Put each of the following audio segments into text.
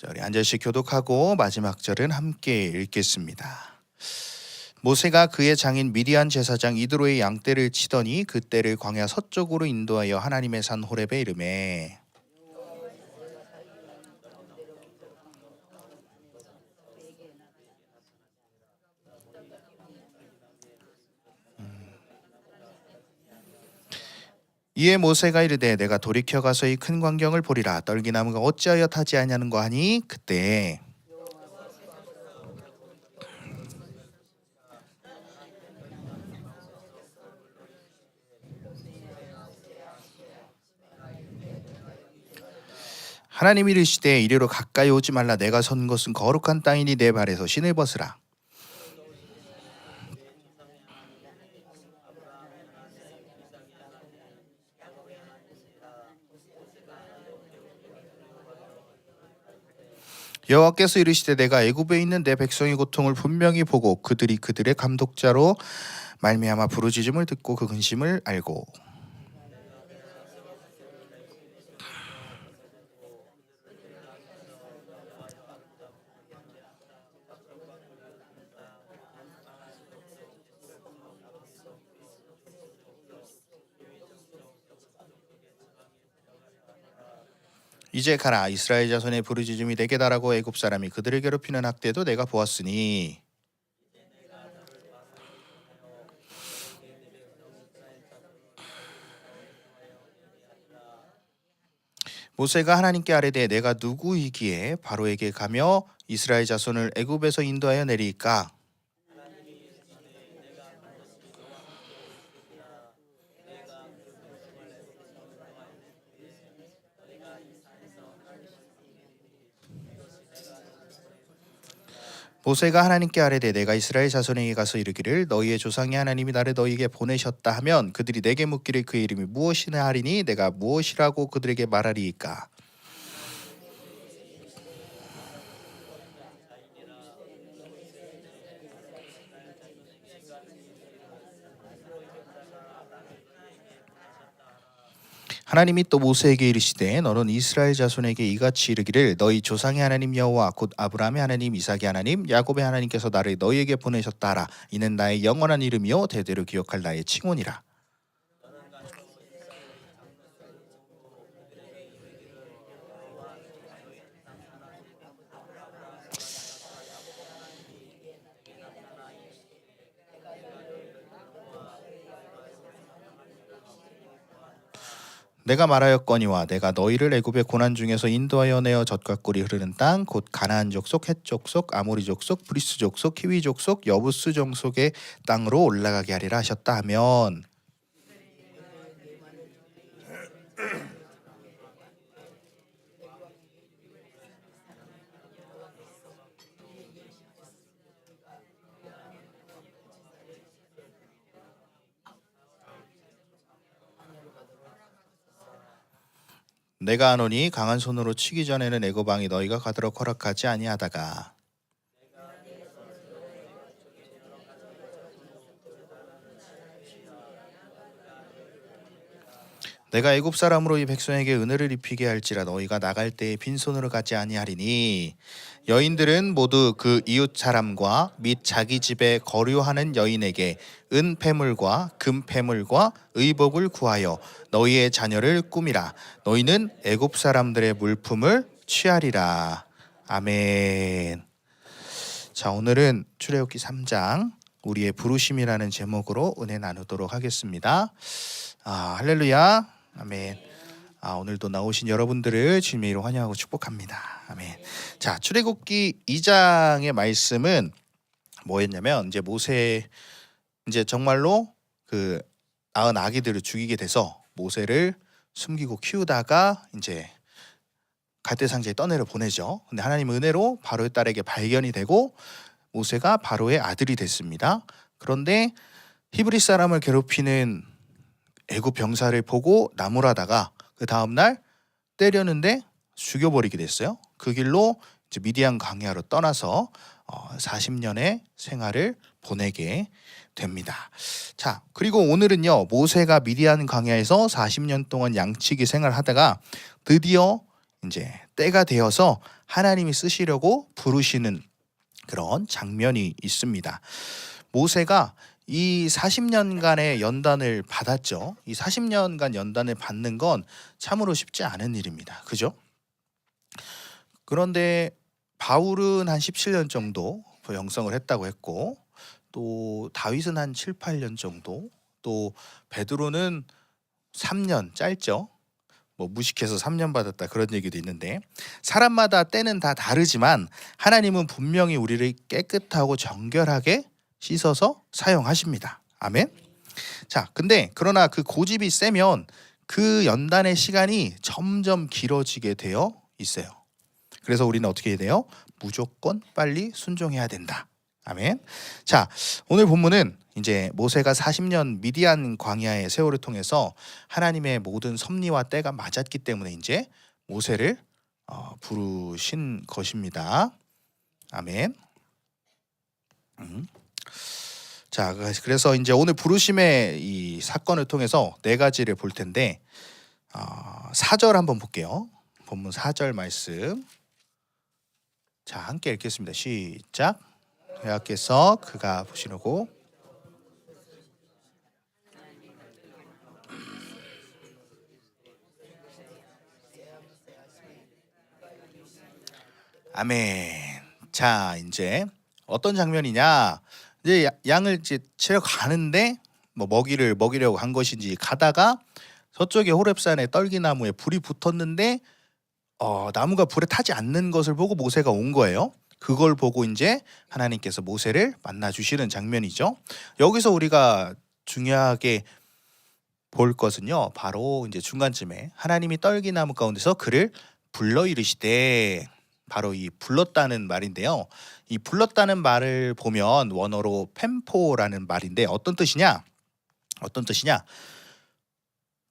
자, 우리 한 절씩 교독하고 마지막 절은 함께 읽겠습니다. 모세가 그의 장인 미디안 제사장 이드로의 양떼를 치더니 그 떼를 광야 서쪽으로 인도하여 하나님의 산 호렙에 이르매 이에 모세가 이르되 내가 돌이켜 가서 이 큰 광경을 보리라. 떨기나무가 어찌하여 타지 아니하는가 하니 그때 하나님이 이르시되 이리로 가까이 오지 말라. 내가 선 곳은 거룩한 땅이니 내 발에서 신을 벗으라. 여호와께서 이르시되 내가 애굽에 있는 내 백성의 고통을 분명히 보고 그들이 그들의 감독자로 말미암아 부르짖음을 듣고 그 근심을 알고 이제 가라. 이스라엘 자손의 부르짖음이 내게 달하고 애굽 사람이 그들을 괴롭히는 학대도 내가 보았으니 모세가 하나님께 아뢰되 내가 누구이기에 바로에게 가며 이스라엘 자손을 애굽에서 인도하여 내리까? 모세가 하나님께 아뢰되 내가 이스라엘 자손에게 가서 이르기를 너희의 조상의 하나님이 나를 너희에게 보내셨다 하면 그들이 내게 묻기를 그의 이름이 무엇이냐 하리니 내가 무엇이라고 그들에게 말하리이까? 하나님이 또 모세에게 이르시되 너는 이스라엘 자손에게 이같이 이르기를 너희 조상의 하나님 여호와 곧 아브라함의 하나님 이삭의 하나님 야곱의 하나님께서 나를 너희에게 보내셨다 하라. 이는 나의 영원한 이름이요 대대로 기억할 나의 칭혼이라. 내가 말하였거니와 내가 너희를 애굽의 고난 중에서 인도하여 내어 젖과 꿀이 흐르는 땅 곧 가나안 족속 헷 족속 아모리 족속 브리스 족속 히위 족속 여부스 족속의 땅으로 올라가게 하리라 하셨다 하면 내가 하노니 강한 손으로 치기 전에는 애굽 왕이 너희가 가도록 허락하지 아니하다가 내가 애굽 사람으로 이 백성에게 은혜를 입히게 할지라 너희가 나갈 때에 빈손으로 가지 아니하리니 여인들은 모두 그 이웃 사람과 및 자기 집에 거류하는 여인에게 은 패물과 금 패물과 의복을 구하여 너희의 자녀를 꾸미라. 너희는 애굽 사람들의 물품을 취하리라. 아멘. 자, 오늘은 출애굽기 3장 우리의 부르심이라는 제목으로 은혜 나누도록 하겠습니다. 할렐루야. 아멘. 오늘도 나오신 여러분들을 주님의 이름으로 환영하고 축복합니다. 아멘. 자, 출애굽기 2장의 말씀은 뭐였냐면 이제 모세 이제 정말로 그 낳은 아기들을 죽이게 돼서 모세를 숨기고 키우다가 이제 갈대상자에 떠내려 보내죠. 근데 하나님의 은혜로 바로의 딸에게 발견이 되고 모세가 바로의 아들이 됐습니다. 그런데 히브리 사람을 괴롭히는 애굽 병사를 보고 나무라다가 그 다음날 때렸는데 죽여버리게 됐어요. 그 길로 이제 미디안 광야로 떠나서 40년의 생활을 보내게 됩니다. 자, 그리고 오늘은요 모세가 미디안 광야에서 40년 동안 양치기 생활하다가 드디어 이제 때가 되어서 하나님이 쓰시려고 부르시는 그런 장면이 있습니다. 모세가 이 40년간의 연단을 받았죠. 이 40년간 연단을 받는 건 참으로 쉽지 않은 일입니다. 그죠? 그런데 바울은 한 17년 정도 영성을 했다고 했고, 또 다윗은 한 7, 8년 정도, 또 베드로는 3년, 짧죠. 뭐 무식해서 3년 받았다 그런 얘기도 있는데, 사람마다 때는 다 다르지만 하나님은 분명히 우리를 깨끗하고 정결하게 씻어서 사용하십니다. 아멘. 자, 근데 그러나 그 고집이 세면 그 연단의 시간이 점점 길어지게 되어 있어요. 그래서 우리는 어떻게 해야 돼요? 무조건 빨리 순종해야 된다. 아멘. 자, 오늘 본문은 이제 모세가 40년 미디안 광야의 세월을 통해서 하나님의 모든 섭리와 때가 맞았기 때문에 이제 모세를 부르신 것입니다. 아멘. 자, 그래서 이제 오늘 부르심의 이 사건을 통해서 네 가지를 볼 텐데, 4절 한번 볼게요. 본문 4절 말씀. 자, 함께 읽겠습니다. 시작. 여호와께서 그가 보시려고 아멘. 자, 이제 어떤 장면이냐? 이제 양을 이제 치러 가는데 뭐 먹이려고 간 것인지 가다가 저쪽에 호렙산에 떨기나무에 불이 붙었는데 나무가 불에 타지 않는 것을 보고 모세가 온 거예요. 그걸 보고 이제 하나님께서 모세를 만나 주시는 장면이죠. 여기서 우리가 중요하게 볼 것은요, 바로 이제 중간쯤에 하나님이 떨기나무 가운데서 그를 불러 이르시되, 바로 이 불렀다는 말인데요. 이 불렀다는 말을 보면 원어로 펜포라는 말인데 어떤 뜻이냐?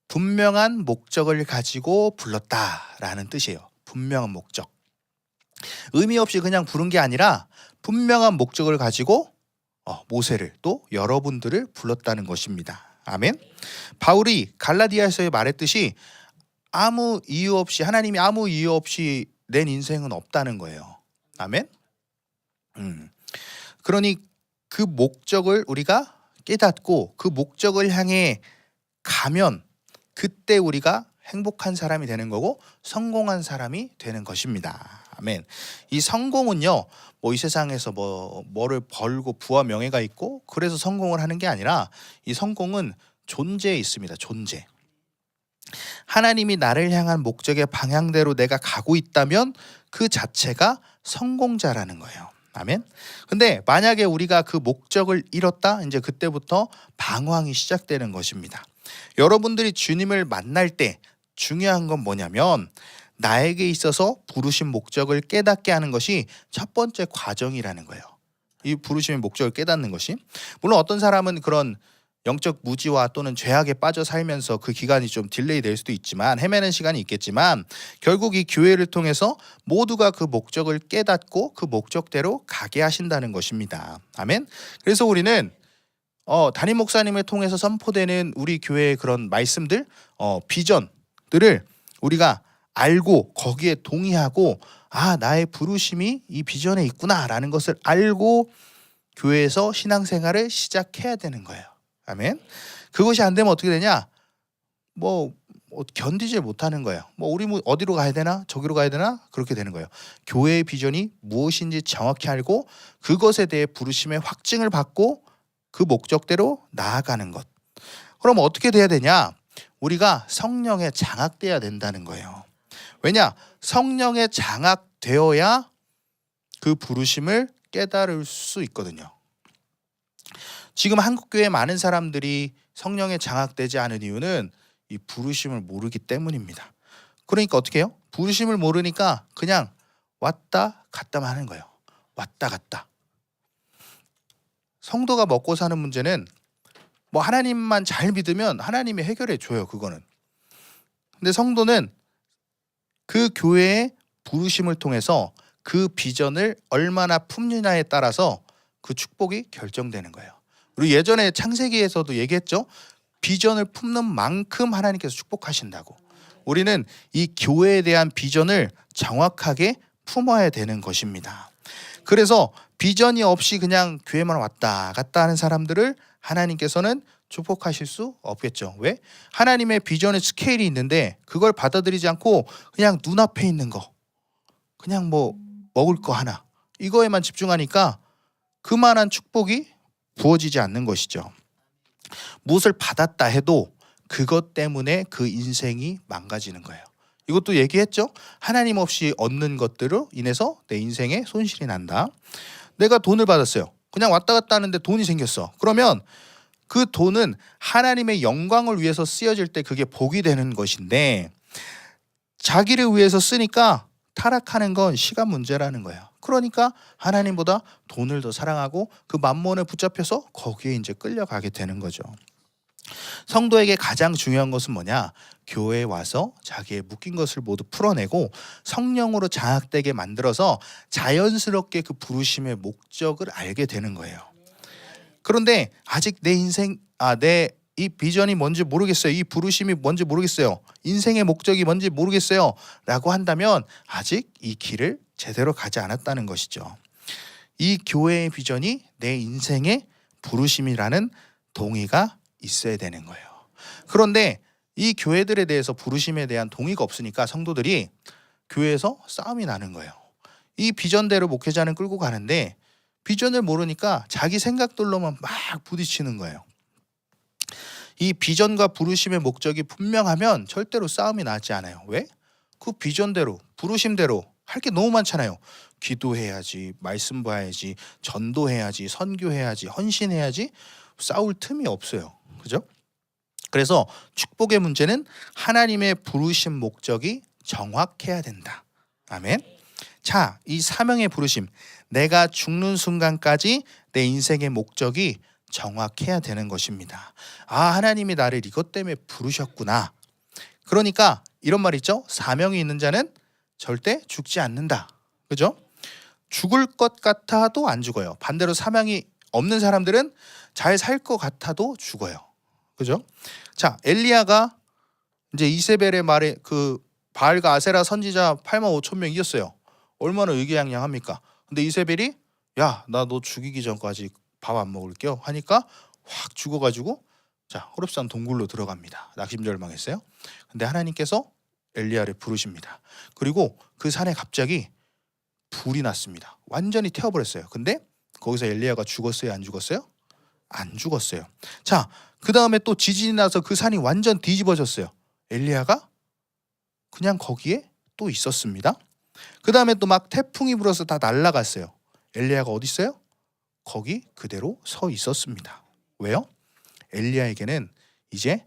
분명한 목적을 가지고 불렀다라는 뜻이에요. 분명한 목적. 의미 없이 그냥 부른 게 아니라 분명한 목적을 가지고 모세를, 또 여러분들을 불렀다는 것입니다. 아멘. 바울이 갈라디아서에 말했듯이 아무 이유 없이, 하나님이 아무 이유 없이 낸 인생은 없다는 거예요. 아멘. 그러니 그 목적을 우리가 깨닫고 그 목적을 향해 가면 그때 우리가 행복한 사람이 되는 거고 성공한 사람이 되는 것입니다. 아멘. 이 성공은요, 뭐 이 세상에서 뭐를 벌고 부와 명예가 있고 그래서 성공을 하는 게 아니라, 이 성공은 존재에 있습니다. 존재. 하나님이 나를 향한 목적의 방향대로 내가 가고 있다면 그 자체가 성공자라는 거예요. 아멘. 근데 만약에 우리가 그 목적을 잃었다, 이제 그때부터 방황이 시작되는 것입니다. 여러분들이 주님을 만날 때 중요한 건 뭐냐면, 나에게 있어서 부르신 목적을 깨닫게 하는 것이 첫 번째 과정이라는 거예요. 이 부르심의 목적을 깨닫는 것이, 물론 어떤 사람은 그런 영적 무지와 또는 죄악에 빠져 살면서 그 기간이 좀 딜레이 될 수도 있지만, 헤매는 시간이 있겠지만, 결국 이 교회를 통해서 모두가 그 목적을 깨닫고 그 목적대로 가게 하신다는 것입니다. 아멘. 그래서 우리는 담임 목사님을 통해서 선포되는 우리 교회의 그런 말씀들, 비전들을 우리가 알고 거기에 동의하고, 나의 부르심이 이 비전에 있구나라는 것을 알고 교회에서 신앙생활을 시작해야 되는 거예요. 아멘. 그것이 안 되면 어떻게 되냐? 견디질 못하는 거예요. 우리 어디로 가야 되나? 저기로 가야 되나? 그렇게 되는 거예요. 교회의 비전이 무엇인지 정확히 알고 그것에 대해 부르심의 확증을 받고 그 목적대로 나아가는 것. 그럼 어떻게 돼야 되냐? 우리가 성령에 장악돼야 된다는 거예요. 왜냐? 성령에 장악되어야 그 부르심을 깨달을 수 있거든요. 지금 한국교회 많은 사람들이 성령에 장악되지 않은 이유는 이 부르심을 모르기 때문입니다. 그러니까 어떻게 해요? 부르심을 모르니까 그냥 왔다 갔다만 하는 거예요. 왔다 갔다. 성도가 먹고 사는 문제는 하나님만 잘 믿으면 하나님이 해결해 줘요. 그거는. 근데 성도는 그 교회의 부르심을 통해서 그 비전을 얼마나 품느냐에 따라서 그 축복이 결정되는 거예요. 우리 예전에 창세기에서도 얘기했죠. 비전을 품는 만큼 하나님께서 축복하신다고. 우리는 이 교회에 대한 비전을 정확하게 품어야 되는 것입니다. 그래서 비전이 없이 그냥 교회만 왔다 갔다 하는 사람들을 하나님께서는 축복하실 수 없겠죠. 왜? 하나님의 비전의 스케일이 있는데 그걸 받아들이지 않고 그냥 눈앞에 있는 거, 그냥 뭐 먹을 거 하나, 이거에만 집중하니까 그만한 축복이 부어지지 않는 것이죠. 무엇을 받았다 해도 그것 때문에 그 인생이 망가지는 거예요. 이것도 얘기했죠. 하나님 없이 얻는 것들로 인해서 내 인생에 손실이 난다. 내가 돈을 받았어요. 그냥 왔다 갔다 하는데 돈이 생겼어. 그러면 그 돈은 하나님의 영광을 위해서 쓰여질 때 그게 복이 되는 것인데, 자기를 위해서 쓰니까 타락하는 건 시간 문제라는 거예요. 그러니까 하나님보다 돈을 더 사랑하고 그 만몬에 붙잡혀서 거기에 이제 끌려가게 되는 거죠. 성도에게 가장 중요한 것은 뭐냐? 교회에 와서 자기의 묶인 것을 모두 풀어내고 성령으로 장악되게 만들어서 자연스럽게 그 부르심의 목적을 알게 되는 거예요. 그런데 아직 내 인생, 내 이 비전이 뭔지 모르겠어요. 이 부르심이 뭔지 모르겠어요. 인생의 목적이 뭔지 모르겠어요. 라고 한다면 아직 이 길을 제대로 가지 않았다는 것이죠. 이 교회의 비전이 내 인생의 부르심이라는 동의가 있어야 되는 거예요. 그런데 이 교회들에 대해서 부르심에 대한 동의가 없으니까 성도들이 교회에서 싸움이 나는 거예요. 이 비전대로 목회자는 끌고 가는데 비전을 모르니까 자기 생각들로만 막 부딪히는 거예요. 이 비전과 부르심의 목적이 분명하면 절대로 싸움이 나지 않아요. 왜? 그 비전대로, 부르심대로 할 게 너무 많잖아요. 기도해야지, 말씀 봐야지, 전도해야지, 선교해야지, 헌신해야지. 싸울 틈이 없어요. 그죠? 그래서 축복의 문제는 하나님의 부르심 목적이 정확해야 된다. 아멘. 자, 이 사명의 부르심, 내가 죽는 순간까지 내 인생의 목적이 정확해야 되는 것입니다. 하나님이 나를 이것 때문에 부르셨구나. 그러니까 이런 말 있죠. 사명이 있는 자는 절대 죽지 않는다. 그죠? 죽을 것 같아도 안 죽어요. 반대로 사명이 없는 사람들은 잘 살 것 같아도 죽어요. 그죠? 자, 엘리야가 이제 이세벨의 말에 그 바알과 아세라 선지자 8만 5천 명 이겼어요. 얼마나 의기양양합니까? 근데 이세벨이 야, 나 너 죽이기 전까지 밥 안 먹을게요 하니까 확 죽어가지고 자, 호렙산 동굴로 들어갑니다. 낙심절망했어요. 근데 하나님께서 엘리야를 부르십니다. 그리고 그 산에 갑자기 불이 났습니다. 완전히 태워버렸어요. 근데 거기서 엘리야가 죽었어요? 안 죽었어요? 안 죽었어요. 자, 그 다음에 또 지진이 나서 그 산이 완전 뒤집어졌어요. 엘리야가 그냥 거기에 또 있었습니다. 그 다음에 또 막 태풍이 불어서 다 날아갔어요. 엘리야가 어디 있어요? 거기 그대로 서 있었습니다. 왜요? 엘리야에게는 이제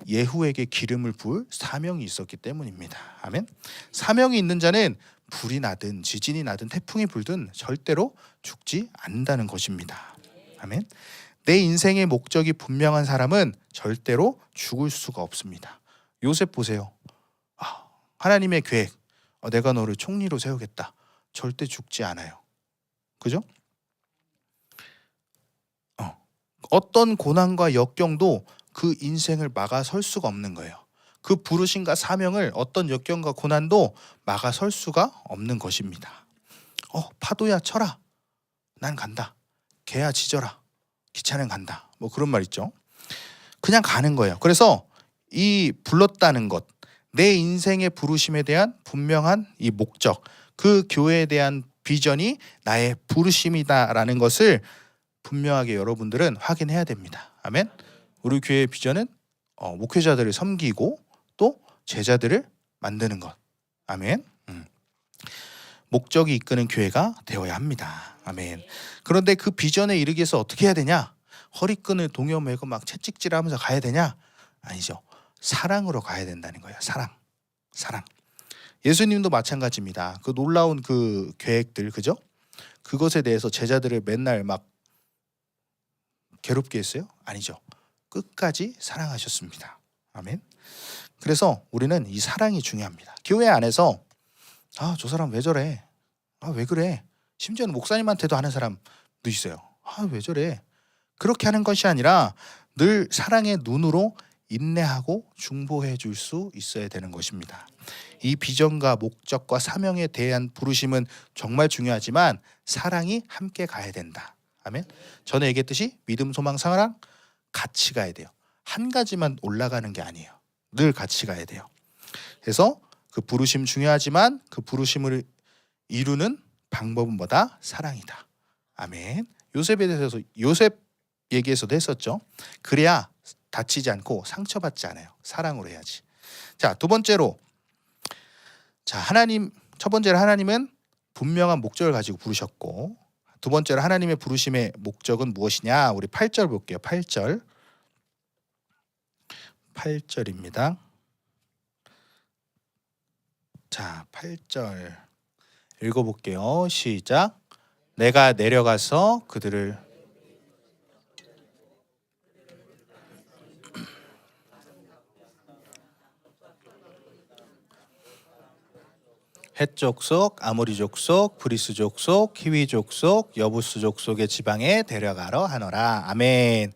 예후에게 기름을 부을 사명이 있었기 때문입니다. 아멘. 사명이 있는 자는 불이 나든 지진이 나든 태풍이 불든 절대로 죽지 않는다는 것입니다. 아멘. 내 인생의 목적이 분명한 사람은 절대로 죽을 수가 없습니다. 요셉 보세요. 하나님의 계획, 내가 너를 총리로 세우겠다. 절대 죽지 않아요. 그죠? 어떤 고난과 역경도 그 인생을 막아설 수가 없는 거예요. 그 부르심과 사명을 어떤 역경과 고난도 막아설 수가 없는 것입니다. 파도야 쳐라. 난 간다. 개야 짖어라. 기차는 간다. 뭐 그런 말 있죠. 그냥 가는 거예요. 그래서 이 불렀다는 것, 내 인생의 부르심에 대한 분명한 이 목적, 그 교회에 대한 비전이 나의 부르심이다라는 것을 분명하게 여러분들은 확인해야 됩니다. 아멘. 우리 교회의 비전은 목회자들을 섬기고 또 제자들을 만드는 것. 아멘. 목적이 이끄는 교회가 되어야 합니다. 아멘. 그런데 그 비전에 이르기 위해서 어떻게 해야 되냐? 허리끈을 동여 매고 막 채찍질하면서 가야 되냐? 아니죠. 사랑으로 가야 된다는 거예요. 사랑. 예수님도 마찬가지입니다. 그 놀라운 그 계획들, 그죠? 그것에 대해서 제자들을 맨날 막 괴롭게 했어요? 아니죠. 끝까지 사랑하셨습니다. 아멘. 그래서 우리는 이 사랑이 중요합니다. 교회 안에서 저 사람 왜 저래? 왜 그래? 심지어는 목사님한테도 하는 사람도 있어요. 왜 저래? 그렇게 하는 것이 아니라 늘 사랑의 눈으로 인내하고 중보해 줄 수 있어야 되는 것입니다. 이 비전과 목적과 사명에 대한 부르심은 정말 중요하지만 사랑이 함께 가야 된다. 아멘. 전에 얘기했듯이 믿음, 소망, 사랑 같이 가야 돼요. 한 가지만 올라가는 게 아니에요. 늘 같이 가야 돼요. 그래서 그 부르심 중요하지만 그 부르심을 이루는 방법은 뭐다? 사랑이다. 아멘. 요셉에 대해서 요셉 얘기에서도 했었죠. 그래야 다치지 않고 상처받지 않아요. 사랑으로 해야지. 자, 두 번째로 첫 번째로 하나님은 분명한 목적을 가지고 부르셨고, 두 번째로 하나님의 부르심의 목적은 무엇이냐? 우리 8절 볼게요. 8절입니다. 자, 8절 읽어볼게요. 시작. 내가 내려가서 그들을 헷 족속, 아모리 족속, 브리스 족속, 히위 족속, 여부스 족속의 지방에 데려가러 하노라. 아멘.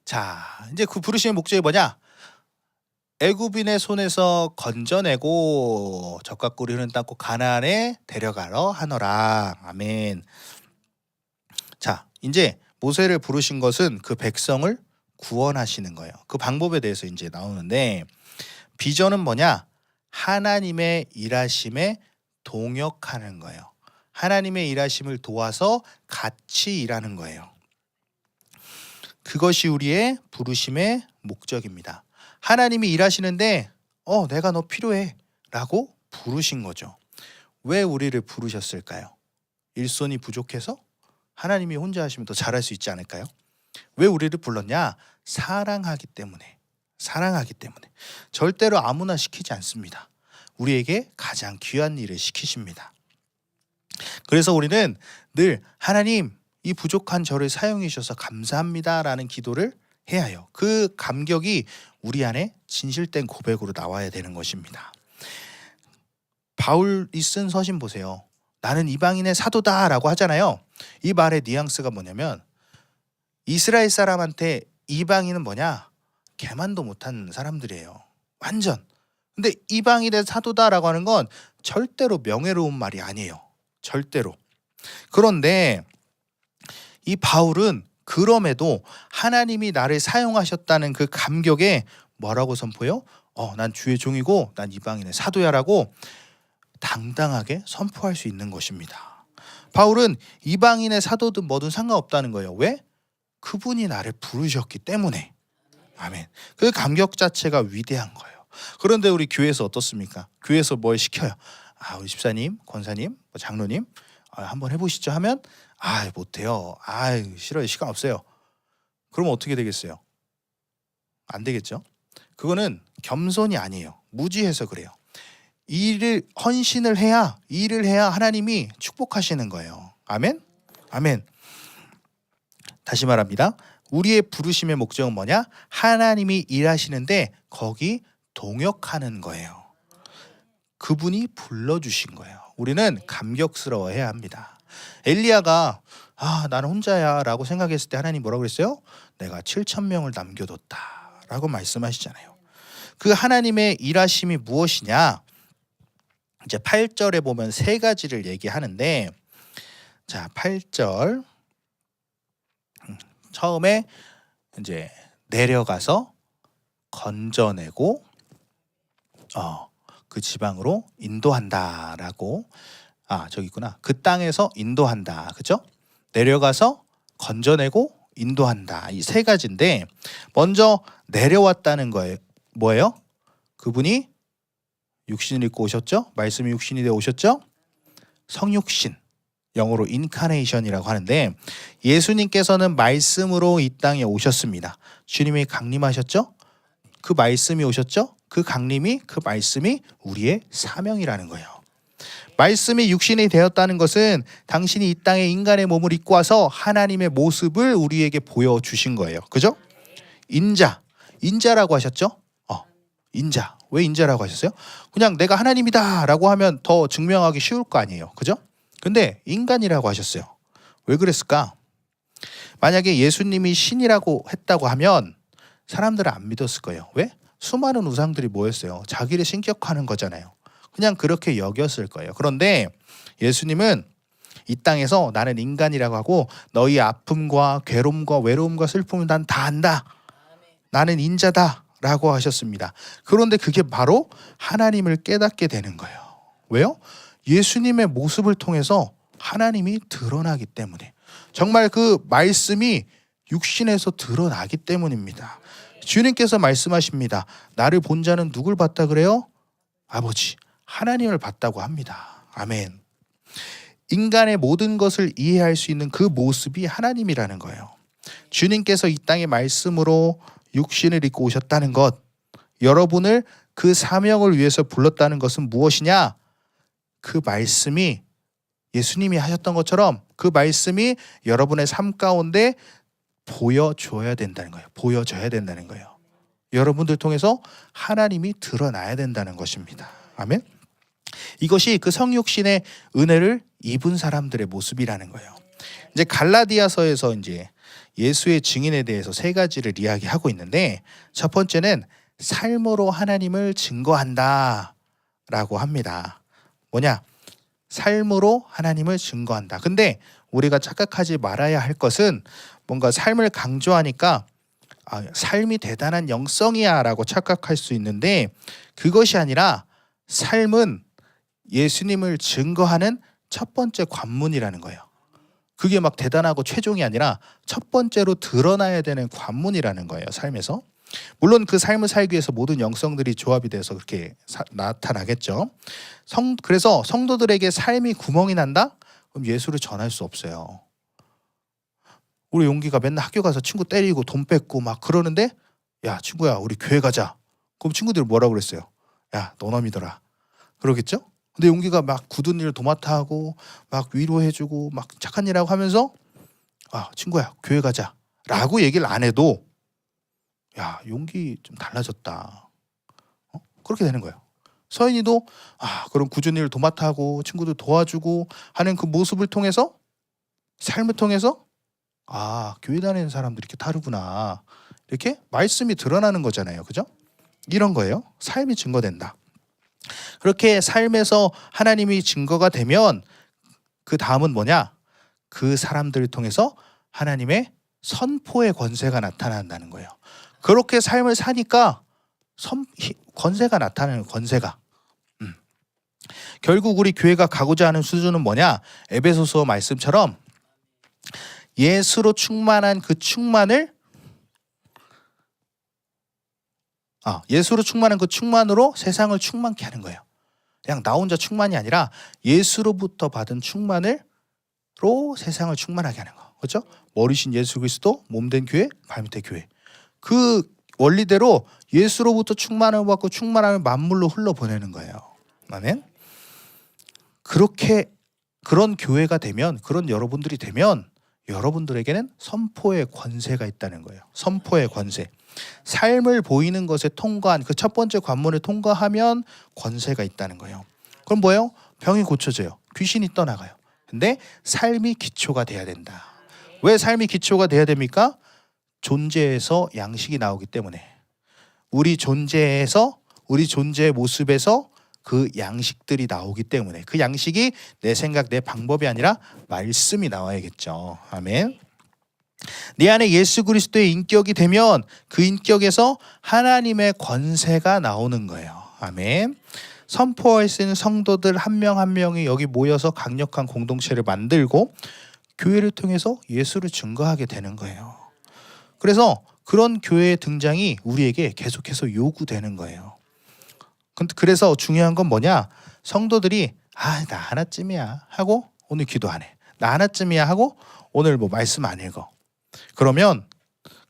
자, 이제 그 부르심의 목적이 뭐냐? 애굽인의 손에서 건져내고 젖과 꿀이 흐르는 땅 가나안에 데려가러 하노라. 아멘. 자, 이제 모세를 부르신 것은 그 백성을 구원하시는 거예요. 그 방법에 대해서 이제 나오는데, 비전은 뭐냐? 하나님의 일하심에 동역하는 거예요. 하나님의 일하심을 도와서 같이 일하는 거예요. 그것이 우리의 부르심의 목적입니다. 하나님이 일하시는데 내가 너 필요해 라고 부르신 거죠. 왜 우리를 부르셨을까요? 일손이 부족해서? 하나님이 혼자 하시면 더 잘할 수 있지 않을까요? 왜 우리를 불렀냐? 사랑하기 때문에. 절대로 아무나 시키지 않습니다. 우리에게 가장 귀한 일을 시키십니다. 그래서 우리는 늘 하나님, 이 부족한 저를 사용해 주셔서 감사합니다 라는 기도를 해야 해요. 그 감격이 우리 안에 진실된 고백으로 나와야 되는 것입니다. 바울이 쓴 서신 보세요. 나는 이방인의 사도다 라고 하잖아요. 이 말의 뉘앙스가 뭐냐면, 이스라엘 사람한테 이방인은 뭐냐? 개만도 못한 사람들이에요. 완전. 근데 이방인의 사도다라고 하는 건 절대로 명예로운 말이 아니에요. 절대로. 그런데 이 바울은 그럼에도 하나님이 나를 사용하셨다는 그 감격에 뭐라고 선포해요? 난 주의 종이고 난 이방인의 사도야라고 당당하게 선포할 수 있는 것입니다. 바울은 이방인의 사도든 뭐든 상관없다는 거예요. 왜? 그분이 나를 부르셨기 때문에. 아멘. 그 감격 자체가 위대한 거예요. 그런데 우리 교회에서 어떻습니까? 교회에서 뭘 시켜요? 우리 집사님, 권사님, 장로님 한번 해보시죠 하면 못해요. 싫어요. 시간 없어요. 그러면 어떻게 되겠어요? 안 되겠죠? 그거는 겸손이 아니에요. 무지해서 그래요. 헌신을 해야, 일을 해야 하나님이 축복하시는 거예요. 아멘? 아멘. 다시 말합니다. 우리의 부르심의 목적은 뭐냐? 하나님이 일하시는데 거기 동역하는 거예요. 그분이 불러주신 거예요. 우리는 감격스러워해야 합니다. 엘리야가 나는 혼자야 라고 생각했을 때 하나님 뭐라고 그랬어요? 내가 7,000명을 남겨뒀다 라고 말씀하시잖아요. 그 하나님의 일하심이 무엇이냐? 이제 8절에 보면 세 가지를 얘기하는데, 자, 8절 처음에 이제 내려가서 건져내고 그 지방으로 인도한다라고, 저기 있구나. 그 땅에서 인도한다. 그죠? 내려가서 건져내고 인도한다. 이 세 가지인데, 먼저 내려왔다는 거예요. 뭐예요? 그분이 육신을 입고 오셨죠? 말씀이 육신이 되어 오셨죠? 성육신, 영어로 인카네이션이라고 하는데, 예수님께서는 말씀으로 이 땅에 오셨습니다. 주님이 강림하셨죠? 그 말씀이 오셨죠? 그 강림이, 그 말씀이 우리의 사명이라는 거예요. 말씀이 육신이 되었다는 것은 당신이 이 땅에 인간의 몸을 입고 와서 하나님의 모습을 우리에게 보여주신 거예요. 그죠? 인자라고 하셨죠? 인자. 왜 인자라고 하셨어요? 그냥 내가 하나님이다 라고 하면 더 증명하기 쉬울 거 아니에요. 그죠? 근데 인간이라고 하셨어요. 왜 그랬을까? 만약에 예수님이 신이라고 했다고 하면 사람들은 안 믿었을 거예요. 왜? 수많은 우상들이 모였어요. 자기를 신격화하는 거잖아요. 그냥 그렇게 여겼을 거예요. 그런데 예수님은 이 땅에서 나는 인간이라고 하고 너희 아픔과 괴로움과 외로움과 슬픔을 난 다 안다. 나는 인자다 라고 하셨습니다. 그런데 그게 바로 하나님을 깨닫게 되는 거예요. 왜요? 예수님의 모습을 통해서 하나님이 드러나기 때문에, 정말 그 말씀이 육신에서 드러나기 때문입니다. 주님께서 말씀하십니다. 나를 본 자는 누굴 봤다 그래요? 아버지 하나님을 봤다고 합니다. 아멘. 인간의 모든 것을 이해할 수 있는 그 모습이 하나님이라는 거예요. 주님께서 이 땅의 말씀으로 육신을 입고 오셨다는 것, 여러분을 그 사명을 위해서 불렀다는 것은 무엇이냐? 그 말씀이 예수님이 하셨던 것처럼 그 말씀이 여러분의 삶 가운데 보여줘야 된다는 거예요. 보여져야 된다는 거예요. 여러분들 통해서 하나님이 드러나야 된다는 것입니다. 아멘. 이것이 그 성육신의 은혜를 입은 사람들의 모습이라는 거예요. 이제 갈라디아서에서 이제 예수의 증인에 대해서 세 가지를 이야기하고 있는데, 첫 번째는 삶으로 하나님을 증거한다 라고 합니다. 뭐냐? 삶으로 하나님을 증거한다. 근데 우리가 착각하지 말아야 할 것은 뭔가 삶을 강조하니까 삶이 대단한 영성이야 라고 착각할 수 있는데, 그것이 아니라 삶은 예수님을 증거하는 첫 번째 관문이라는 거예요. 그게 막 대단하고 최종이 아니라 첫 번째로 드러나야 되는 관문이라는 거예요. 삶에서. 물론 그 삶을 살기 위해서 모든 영성들이 조합이 돼서 그렇게 나타나겠죠. 그래서 성도들에게 삶이 구멍이 난다? 그럼 예수를 전할 수 없어요. 우리 용기가 맨날 학교 가서 친구 때리고 돈 뺏고 막 그러는데, 야 친구야 우리 교회 가자. 그럼 친구들이 뭐라고 그랬어요? 야 너 놈이더라. 그러겠죠? 근데 용기가 막 굳은 일 도맡아 하고 막 위로해주고 막 착한 일하고 하면서 친구야 교회 가자 라고 얘기를 안 해도 야 용기 좀 달라졌다. 그렇게 되는 거예요. 서인이도 그런 굳은 일 도맡아 하고 친구들 도와주고 하는 그 모습을 통해서, 삶을 통해서 교회 다니는 사람들이 이렇게 다르구나, 이렇게 말씀이 드러나는 거잖아요. 그죠? 이런 거예요. 삶이 증거된다. 그렇게 삶에서 하나님이 증거가 되면 그 다음은 뭐냐? 그 사람들을 통해서 하나님의 선포의 권세가 나타난다는 거예요. 그렇게 삶을 사니까 권세가 나타나는, 권세가. 결국 우리 교회가 가고자 하는 수준은 뭐냐? 에베소서 말씀처럼 예수로 충만한 그 충만을 예수로 충만한 그 충만으로 세상을 충만케 하는 거예요. 그냥 나 혼자 충만이 아니라 예수로부터 받은 충만으로 세상을 충만하게 하는 거. 그렇죠? 머리신 예수 그리스도, 몸된 교회, 발밑의 교회. 그 원리대로 예수로부터 충만을 받고 충만함을 만물로 흘러보내는 거예요. 아멘. 그런 교회가 되면, 그런 여러분들이 되면 여러분들에게는 선포의 권세가 있다는 거예요. 선포의 권세. 삶을 보이는 것에 통과한 그 첫 번째 관문을 통과하면 권세가 있다는 거예요. 그럼 뭐예요? 병이 고쳐져요. 귀신이 떠나가요. 근데 삶이 기초가 돼야 된다. 왜 삶이 기초가 돼야 됩니까? 존재에서 양식이 나오기 때문에. 우리 존재의 모습에서 그 양식들이 나오기 때문에, 그 양식이 내 생각, 내 방법이 아니라 말씀이 나와야겠죠. 아멘. 내 안에 예수 그리스도의 인격이 되면 그 인격에서 하나님의 권세가 나오는 거예요. 아멘. 선포할 수 있는 성도들 한 명 한 명이 여기 모여서 강력한 공동체를 만들고 교회를 통해서 예수를 증거하게 되는 거예요. 그래서 그런 교회의 등장이 우리에게 계속해서 요구되는 거예요. 그래서 중요한 건 뭐냐? 성도들이 나 하나쯤이야 하고 오늘 기도 안 해. 나 하나쯤이야 하고 오늘 말씀 안 읽어. 그러면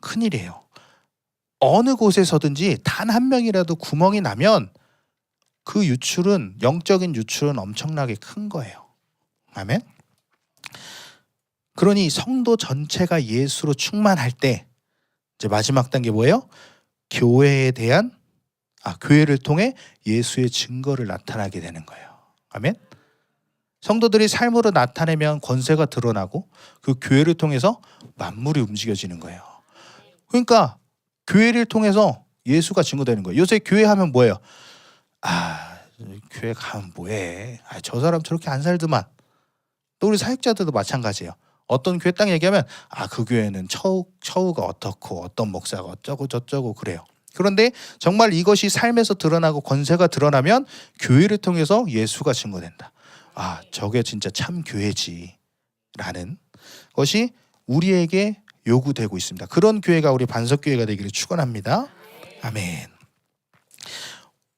큰일이에요. 어느 곳에서든지 단 한 명이라도 구멍이 나면 그 유출은, 영적인 유출은 엄청나게 큰 거예요. 아멘. 그러니 성도 전체가 예수로 충만할 때 이제 마지막 단계 뭐예요? 교회를 통해 예수의 증거를 나타나게 되는 거예요. 아멘. 성도들이 삶으로 나타내면 권세가 드러나고 그 교회를 통해서 만물이 움직여지는 거예요. 그러니까 교회를 통해서 예수가 증거되는 거예요. 요새 교회 하면 뭐예요? 교회 가면 뭐해? 저 사람 저렇게 안 살더만. 또 우리 사역자들도 마찬가지예요. 어떤 교회 딱 얘기하면 그 교회는 처우가 어떻고 어떤 목사가 어쩌고 저쩌고 그래요. 그런데 정말 이것이 삶에서 드러나고 권세가 드러나면 교회를 통해서 예수가 증거된다. 저게 진짜 참 교회지 라는 것이 우리에게 요구되고 있습니다. 그런 교회가 우리 반석교회가 되기를 축원합니다. 아멘.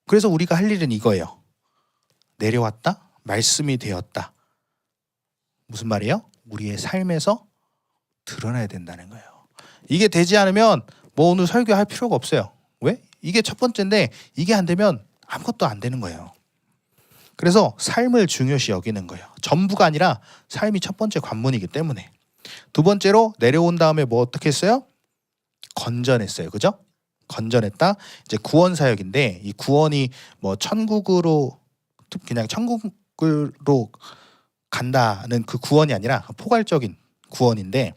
그래서 우리가 할 일은 이거예요. 내려왔다, 말씀이 되었다. 무슨 말이에요? 우리의 삶에서 드러나야 된다는 거예요. 이게 되지 않으면 오늘 설교할 필요가 없어요. 왜? 이게 첫 번째인데 이게 안 되면 아무것도 안 되는 거예요. 그래서 삶을 중요시 여기는 거예요. 전부가 아니라 삶이 첫 번째 관문이기 때문에. 두 번째로 내려온 다음에 어떻게 했어요? 건전했어요. 그죠? 건전했다. 이제 구원 사역인데 이 구원이 천국으로 그냥 천국으로 간다는 그 구원이 아니라 포괄적인 구원인데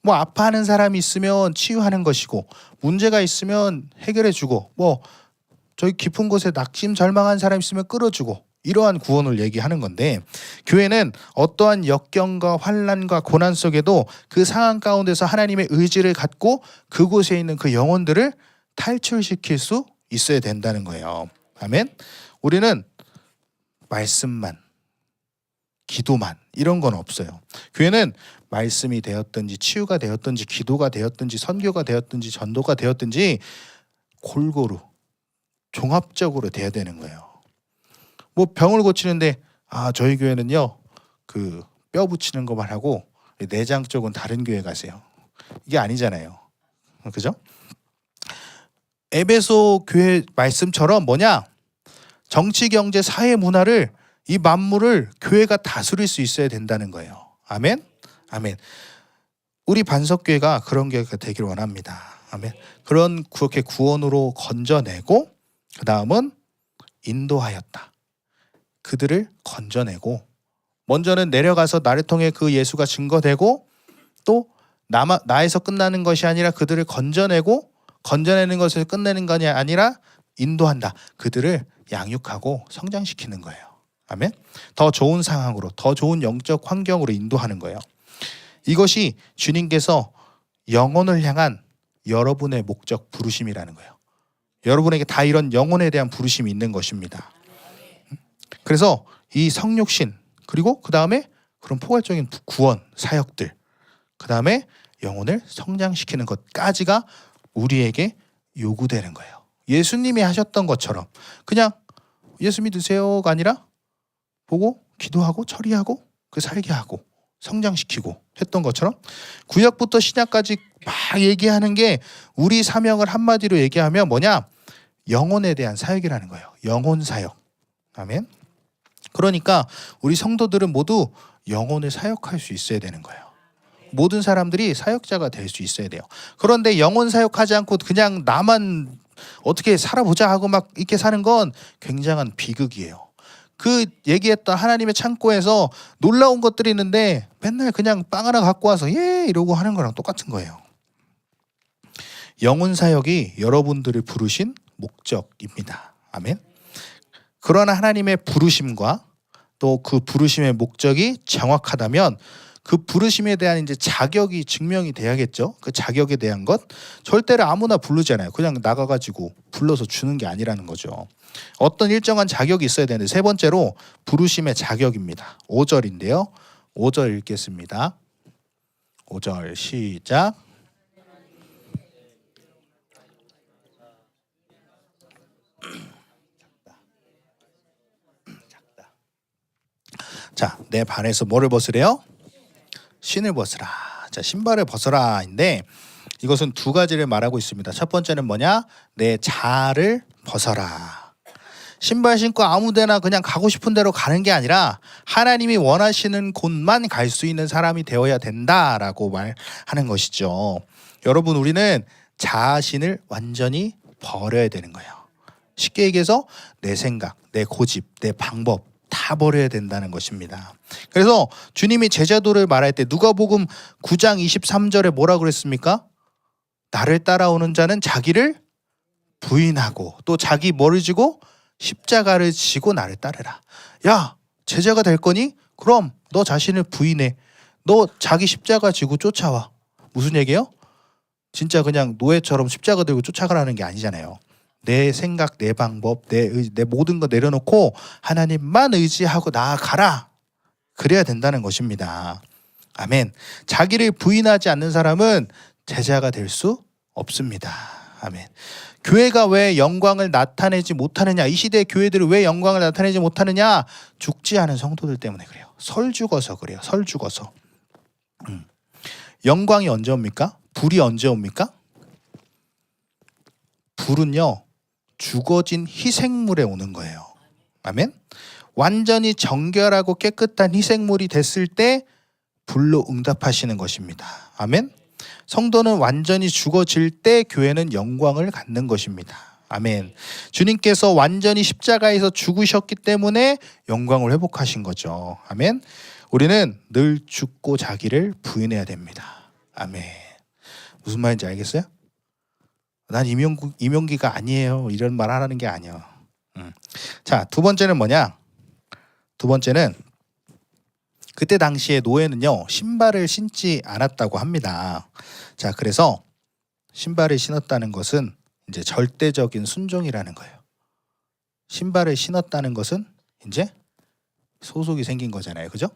아파하는 사람이 있으면 치유하는 것이고 문제가 있으면 해결해주고 저희 깊은 곳에 낙심 절망한 사람 있으면 끌어주고 이러한 구원을 얘기하는 건데 교회는 어떠한 역경과 환난과 고난 속에도 그 상황 가운데서 하나님의 의지를 갖고 그곳에 있는 그 영혼들을 탈출시킬 수 있어야 된다는 거예요. 아멘. 우리는 말씀만 기도만 이런 건 없어요. 교회는 말씀이 되었든지 치유가 되었든지 기도가 되었든지 선교가 되었든지 전도가 되었든지 골고루 종합적으로 돼야 되는 거예요. 병을 고치는데 저희 교회는요 그 뼈 붙이는 것만 하고 내장 쪽은 다른 교회 가세요. 이게 아니잖아요. 그죠? 에베소 교회 말씀처럼 정치, 경제, 사회, 문화를 이 만물을 교회가 다스릴 수 있어야 된다는 거예요. 아멘. 아멘. 우리 반석교회가 그런 교회가 되기를 원합니다. 아멘. 그렇게 구원으로 건져내고 그 다음은 인도하였다. 그들을 건져내고 먼저는 내려가서 나를 통해 그 예수가 증거되고 또 나에서 끝나는 것이 아니라 그들을 건져내고 건져내는 것에서 끝내는 것이 아니라 인도한다. 그들을 양육하고 성장시키는 거예요. 아멘. 더 좋은 상황으로 더 좋은 영적 환경으로 인도하는 거예요. 이것이 주님께서 영혼을 향한 여러분의 목적 부르심이라는 거예요. 여러분에게 다 이런 영혼에 대한 부르심이 있는 것입니다. 그래서 이 성육신 그리고 그 다음에 그런 포괄적인 구원 사역들 그 다음에 영혼을 성장시키는 것까지가 우리에게 요구되는 거예요. 예수님이 하셨던 것처럼 그냥 예수 믿으세요가 아니라 보고 기도하고 처리하고 그 살게 하고 성장시키고 했던 것처럼 구약부터 신약까지 막 얘기하는 게 우리 사명을 한마디로 얘기하면 영혼에 대한 사역이라는 거예요. 영혼 사역. 아멘. 그러니까 우리 성도들은 모두 영혼을 사역할 수 있어야 되는 거예요. 모든 사람들이 사역자가 될 수 있어야 돼요. 그런데 영혼 사역하지 않고 그냥 나만 어떻게 살아보자 하고 막 이렇게 사는 건 굉장한 비극이에요. 그 얘기했던 하나님의 창고에서 놀라운 것들이 있는데 맨날 그냥 빵 하나 갖고 와서 이러고 하는 거랑 똑같은 거예요. 영혼 사역이 여러분들을 부르신 목적입니다. 아멘. 그러나 하나님의 부르심과 또 그 부르심의 목적이 정확하다면 그 부르심에 대한 이제 자격이 증명이 돼야겠죠. 그 자격에 대한 것 절대로 아무나 부르잖아요. 그냥 나가가지고 불러서 주는 게 아니라는 거죠. 어떤 일정한 자격이 있어야 되는데 세 번째로 부르심의 자격입니다. 5절인데요. 5절 읽겠습니다. 5절 시작. 자, 내 발에서 뭐를 벗으래요? 신을 벗으라. 자, 신발을 벗어라인데 이것은 두 가지를 말하고 있습니다. 첫 번째는 뭐냐? 내 자아를 벗어라. 신발 신고 아무데나 그냥 가고 싶은 대로 가는 게 아니라 하나님이 원하시는 곳만 갈 수 있는 사람이 되어야 된다라고 말하는 것이죠. 여러분, 우리는 자신을 완전히 버려야 되는 거예요. 쉽게 얘기해서 내 생각, 내 고집, 내 방법 다 버려야 된다는 것입니다. 그래서 주님이 제자도를 말할 때 누가복음 9장 23절에 뭐라 그랬습니까? 나를 따라오는 자는 자기를 부인하고 또 자기 뭐를 지고 십자가를 지고 나를 따르라. 야, 제자가 될 거니? 그럼 너 자신을 부인해. 너 자기 십자가 지고 쫓아와. 무슨 얘기예요? 진짜 그냥 노예처럼 십자가 들고 쫓아가라는 게 아니잖아요. 내 생각, 내 방법, 내 모든 거 내려놓고 하나님만 의지하고 나아가라. 그래야 된다는 것입니다. 아멘. 자기를 부인하지 않는 사람은 제자가 될 수 없습니다. 아멘. 교회가 왜 영광을 나타내지 못하느냐? 이 시대의 교회들은 왜 영광을 나타내지 못하느냐? 죽지 않은 성도들 때문에 그래요. 설 죽어서 그래요. 설 죽어서. 영광이 언제 옵니까? 불이 언제 옵니까? 불은요, 죽어진 희생물에 오는 거예요. 아멘. 완전히 정결하고 깨끗한 희생물이 됐을 때 불로 응답하시는 것입니다. 아멘. 성도는 완전히 죽어질 때 교회는 영광을 갖는 것입니다. 아멘. 주님께서 완전히 십자가에서 죽으셨기 때문에 영광을 회복하신 거죠. 아멘. 우리는 늘 죽고 자기를 부인해야 됩니다. 아멘. 무슨 말인지 알겠어요? 난 임용기가 아니에요. 이런 말 하라는 게 아니야. 자, 두 번째는 뭐냐? 두 번째는 그때 당시에 노예는요, 신발을 신지 않았다고 합니다. 자, 그래서 신발을 신었다는 것은 이제 절대적인 순종이라는 거예요. 신발을 신었다는 것은 이제 소속이 생긴 거잖아요. 그죠?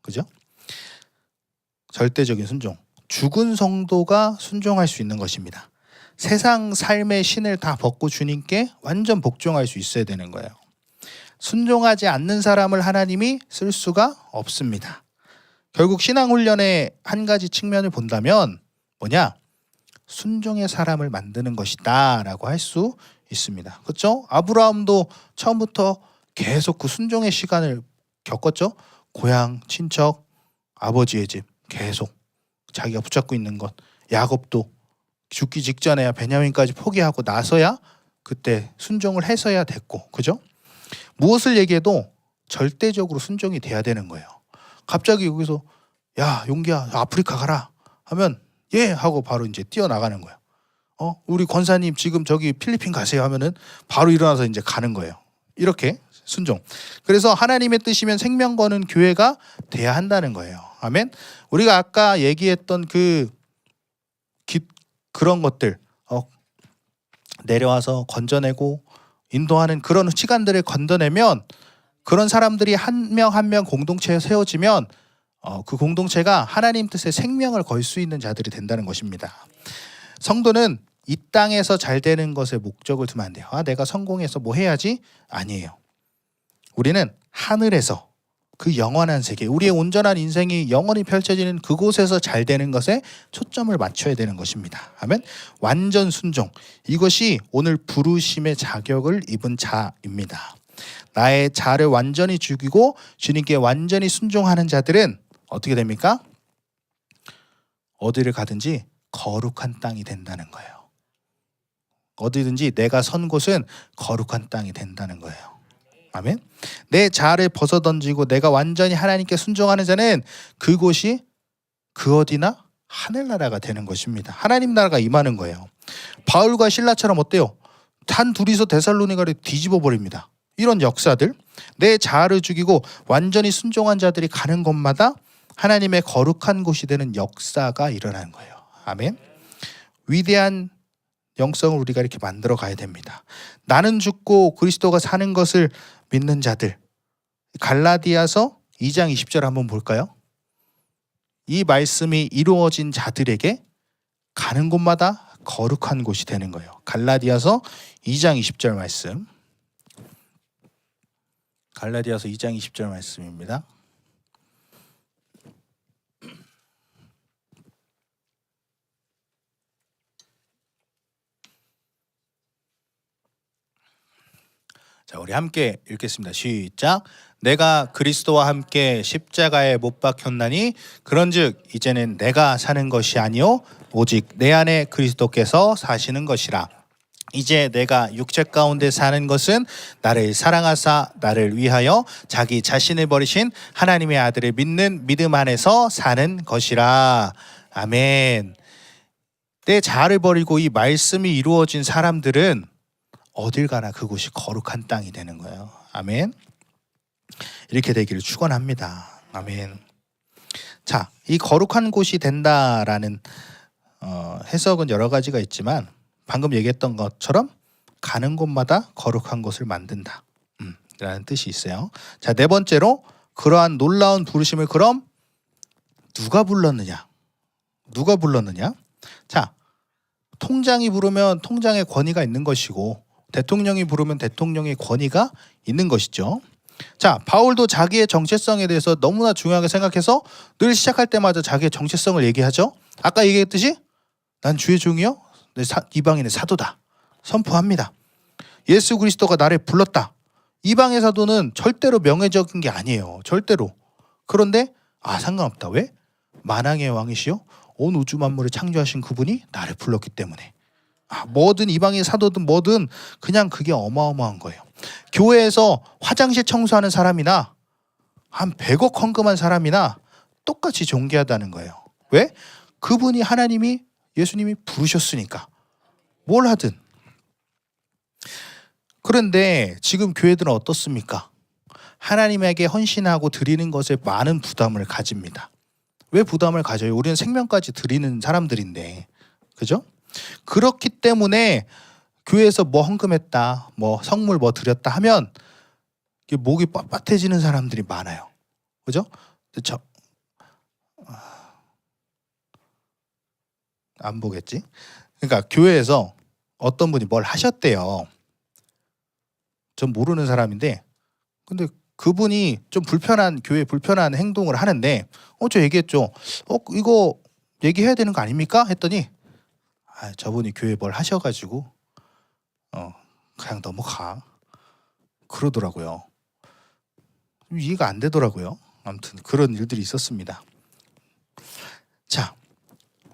그죠? 절대적인 순종. 죽은 성도가 순종할 수 있는 것입니다. 세상 삶의 신을 다 벗고 주님께 완전 복종할 수 있어야 되는 거예요. 순종하지 않는 사람을 하나님이 쓸 수가 없습니다. 결국 신앙훈련의 한 가지 측면을 본다면 뭐냐? 순종의 사람을 만드는 것이다 라고 할 수 있습니다. 그렇죠? 아브라함도 처음부터 계속 그 순종의 시간을 겪었죠. 고향, 친척, 아버지의 집 계속 자기가 붙잡고 있는 것. 야곱도 죽기 직전에야 베냐민까지 포기하고 나서야 그때 순종을 해서야 됐고, 그죠? 무엇을 얘기해도 절대적으로 순종이 돼야 되는 거예요. 갑자기 여기서 야, 용기야, 아프리카 가라 하면 예 하고 바로 이제 뛰어나가는 거예요. 우리 권사님 지금 저기 필리핀 가세요 하면은 바로 일어나서 이제 가는 거예요. 이렇게 순종. 그래서 하나님의 뜻이면 생명 거는 교회가 돼야 한다는 거예요. 아멘. 우리가 아까 얘기했던 그런 것들 내려와서 건져내고 인도하는 그런 시간들을 건져내면 그런 사람들이 한 명 한 명 공동체에 세워지면 그 공동체가 하나님 뜻에 생명을 걸 수 있는 자들이 된다는 것입니다. 성도는 이 땅에서 잘 되는 것에 목적을 두면 안 돼요. 내가 성공해서 뭐 해야지? 아니에요. 우리는 하늘에서 그 영원한 세계, 우리의 온전한 인생이 영원히 펼쳐지는 그곳에서 잘 되는 것에 초점을 맞춰야 되는 것입니다. 아멘. 완전 순종. 이것이 오늘 부르심의 자격을 입은 자입니다. 나의 자를 완전히 죽이고 주님께 완전히 순종하는 자들은 어떻게 됩니까? 어디를 가든지 거룩한 땅이 된다는 거예요. 어디든지 내가 선 곳은 거룩한 땅이 된다는 거예요. 아멘. 내 자아를 벗어던지고 내가 완전히 하나님께 순종하는 자는 그곳이 그 어디나 하늘나라가 되는 것입니다. 하나님 나라가 임하는 거예요. 바울과 실라처럼 어때요? 단 둘이서 데살로니가를 뒤집어 버립니다. 이런 역사들, 내 자아를 죽이고 완전히 순종한 자들이 가는 곳마다 하나님의 거룩한 곳이 되는 역사가 일어나는 거예요. 아멘. 위대한 영성을 우리가 이렇게 만들어 가야 됩니다. 나는 죽고 그리스도가 사는 것을 믿는 자들. 갈라디아서 2장 20절 한번 볼까요? 이 말씀이 이루어진 자들에게 가는 곳마다 거룩한 곳이 되는 거예요. 갈라디아서 2장 20절 말씀. 갈라디아서 2장 20절 말씀입니다. 자, 우리 함께 읽겠습니다. 시작. 내가 그리스도와 함께 십자가에 못 박혔나니 그런즉 이제는 내가 사는 것이 아니요 오직 내 안에 그리스도께서 사시는 것이라. 이제 내가 육체 가운데 사는 것은 나를 사랑하사 나를 위하여 자기 자신을 버리신 하나님의 아들을 믿는 믿음 안에서 사는 것이라. 아멘. 내 자아를 버리고 이 말씀이 이루어진 사람들은 어딜 가나 그곳이 거룩한 땅이 되는 거예요. 아멘. 이렇게 되기를 축원합니다. 아멘. 자, 이 거룩한 곳이 된다라는 해석은 여러 가지가 있지만 방금 얘기했던 것처럼 가는 곳마다 거룩한 곳을 만든다 라는 뜻이 있어요. 자, 네 번째로 그러한 놀라운 부르심을 그럼 누가 불렀느냐? 누가 불렀느냐? 자, 통장이 부르면 통장의 권위가 있는 것이고 대통령이 부르면 대통령의 권위가 있는 것이죠. 자, 바울도 자기의 정체성에 대해서 너무나 중요하게 생각해서 늘 시작할 때마다 자기의 정체성을 얘기하죠. 아까 얘기했듯이 난 주의 종이요 이방인의 사도다 선포합니다. 예수 그리스도가 나를 불렀다. 이방의 사도는 절대로 명예적인 게 아니에요. 절대로. 그런데 상관없다. 왜? 만왕의 왕이시요 온 우주 만물을 창조하신 그분이 나를 불렀기 때문에. 뭐든 이방의 사도든 뭐든 그냥 그게 어마어마한 거예요. 교회에서 화장실 청소하는 사람이나 한 100억 헌금한 사람이나 똑같이 존귀하다는 거예요. 왜? 그분이 하나님이 예수님이 부르셨으니까 뭘 하든. 그런데 지금 교회들은 어떻습니까? 하나님에게 헌신하고 드리는 것에 많은 부담을 가집니다. 왜 부담을 가져요? 우리는 생명까지 드리는 사람들인데, 그죠? 그렇기 때문에 교회에서 뭐 헌금했다, 뭐 성물 뭐 드렸다 하면 목이 빳빳해지는 사람들이 많아요. 그죠? 안 보겠지? 그러니까 교회에서 어떤 분이 뭘 하셨대요. 전 모르는 사람인데, 근데 그분이 좀 교회 불편한 행동을 하는데, 저 얘기했죠. 이거 얘기해야 되는 거 아닙니까? 했더니, 저분이 교회에 뭘 하셔가지고, 그냥 넘어가. 그러더라고요. 이해가 안 되더라고요. 아무튼 그런 일들이 있었습니다. 자,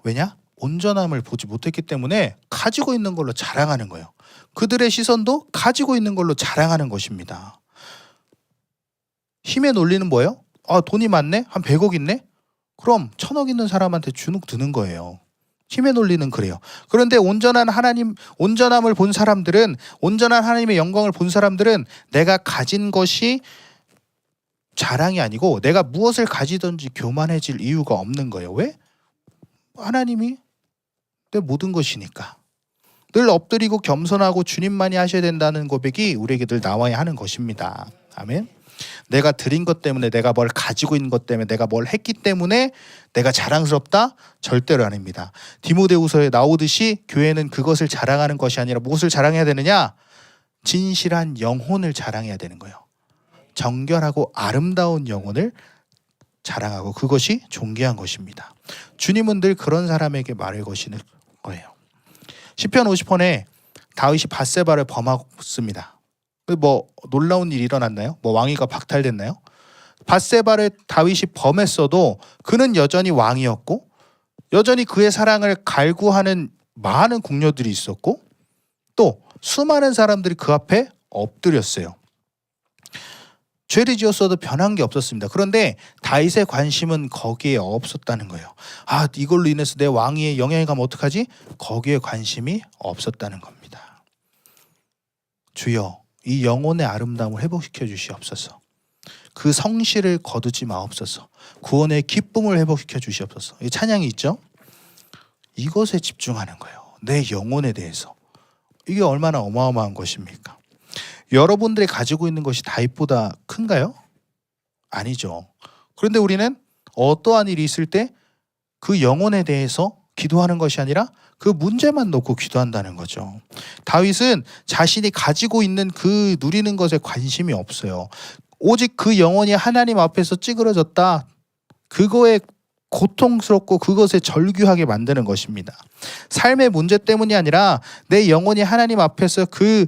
왜냐? 온전함을 보지 못했기 때문에 가지고 있는 걸로 자랑하는 거예요. 그들의 시선도 가지고 있는 걸로 자랑하는 것입니다. 힘의 논리는 뭐예요? 돈이 많네? 한 100억 있네? 그럼 1000억 있는 사람한테 주눅 드는 거예요. 힘의 논리는 그래요. 그런데 온전함을 본 사람들은, 온전한 하나님의 영광을 본 사람들은 내가 가진 것이 자랑이 아니고 내가 무엇을 가지든지 교만해질 이유가 없는 거예요. 왜? 하나님이 내 모든 것이니까. 늘 엎드리고 겸손하고 주님만이 하셔야 된다는 고백이 우리에게 늘 나와야 하는 것입니다. 아멘. 내가 드린 것 때문에, 내가 뭘 가지고 있는 것 때문에, 내가 뭘 했기 때문에 내가 자랑스럽다? 절대로 아닙니다. 디모데후서에 나오듯이 교회는 그것을 자랑하는 것이 아니라 무엇을 자랑해야 되느냐? 진실한 영혼을 자랑해야 되는 거예요. 정결하고 아름다운 영혼을 자랑하고 그것이 존귀한 것입니다. 주님은 늘 그런 사람에게 말을 거시는 거예요. 시편 50편에 다윗이 밧세바를 범했습니다. 뭐 놀라운 일이 일어났나요? 뭐 왕위가 박탈됐나요? 밧세바를 다윗이 범했어도 그는 여전히 왕이었고 여전히 그의 사랑을 갈구하는 많은 궁녀들이 있었고 또 수많은 사람들이 그 앞에 엎드렸어요. 죄를 지었어도 변한 게 없었습니다. 그런데 다윗의 관심은 거기에 없었다는 거예요. 이걸로 인해서 내 왕위에 영향이 가면 어떡하지? 거기에 관심이 없었다는 겁니다. 주여, 이 영혼의 아름다움을 회복시켜 주시옵소서. 그 성실을 거두지 마옵소서. 구원의 기쁨을 회복시켜 주시옵소서. 이 찬양이 있죠? 이것에 집중하는 거예요. 내 영혼에 대해서. 이게 얼마나 어마어마한 것입니까? 여러분들이 가지고 있는 것이 다윗보다 큰가요? 아니죠. 그런데 우리는 어떠한 일이 있을 때 그 영혼에 대해서 기도하는 것이 아니라 그 문제만 놓고 기도한다는 거죠. 다윗은 자신이 가지고 있는 그 누리는 것에 관심이 없어요. 오직 그 영혼이 하나님 앞에서 찌그러졌다. 그거에 고통스럽고 그것에 절규하게 만드는 것입니다. 삶의 문제 때문이 아니라 내 영혼이 하나님 앞에서 그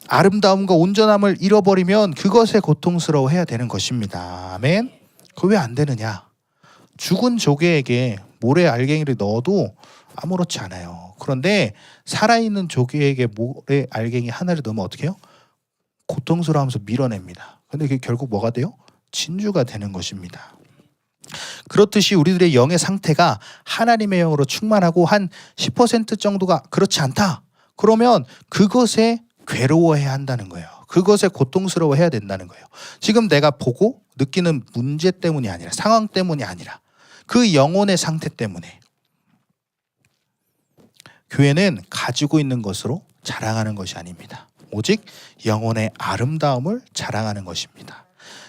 아름다움과 온전함을 잃어버리면 그것에 고통스러워해야 되는 것입니다. 아멘. 그거 왜 안 되느냐? 죽은 조개에게 모래 알갱이를 넣어도 아무렇지 않아요. 그런데 살아있는 조개에게 모래 알갱이 하나를 넣으면 어떻게 해요? 고통스러워하면서 밀어냅니다. 근데 그게 결국 뭐가 돼요? 진주가 되는 것입니다. 그렇듯이 우리들의 영의 상태가 하나님의 영으로 충만하고 한 10% 정도가 그렇지 않다. 그러면 그것에 괴로워해야 한다는 거예요. 그것에 고통스러워해야 된다는 거예요. 지금 내가 보고 느끼는 문제 때문이 아니라, 상황 때문이 아니라 그 영혼의 상태 때문에. 교회는 가지고 있는 것으로 자랑하는 것이 아닙니다. 오직 영혼의 아름다움을 자랑하는 것입니다.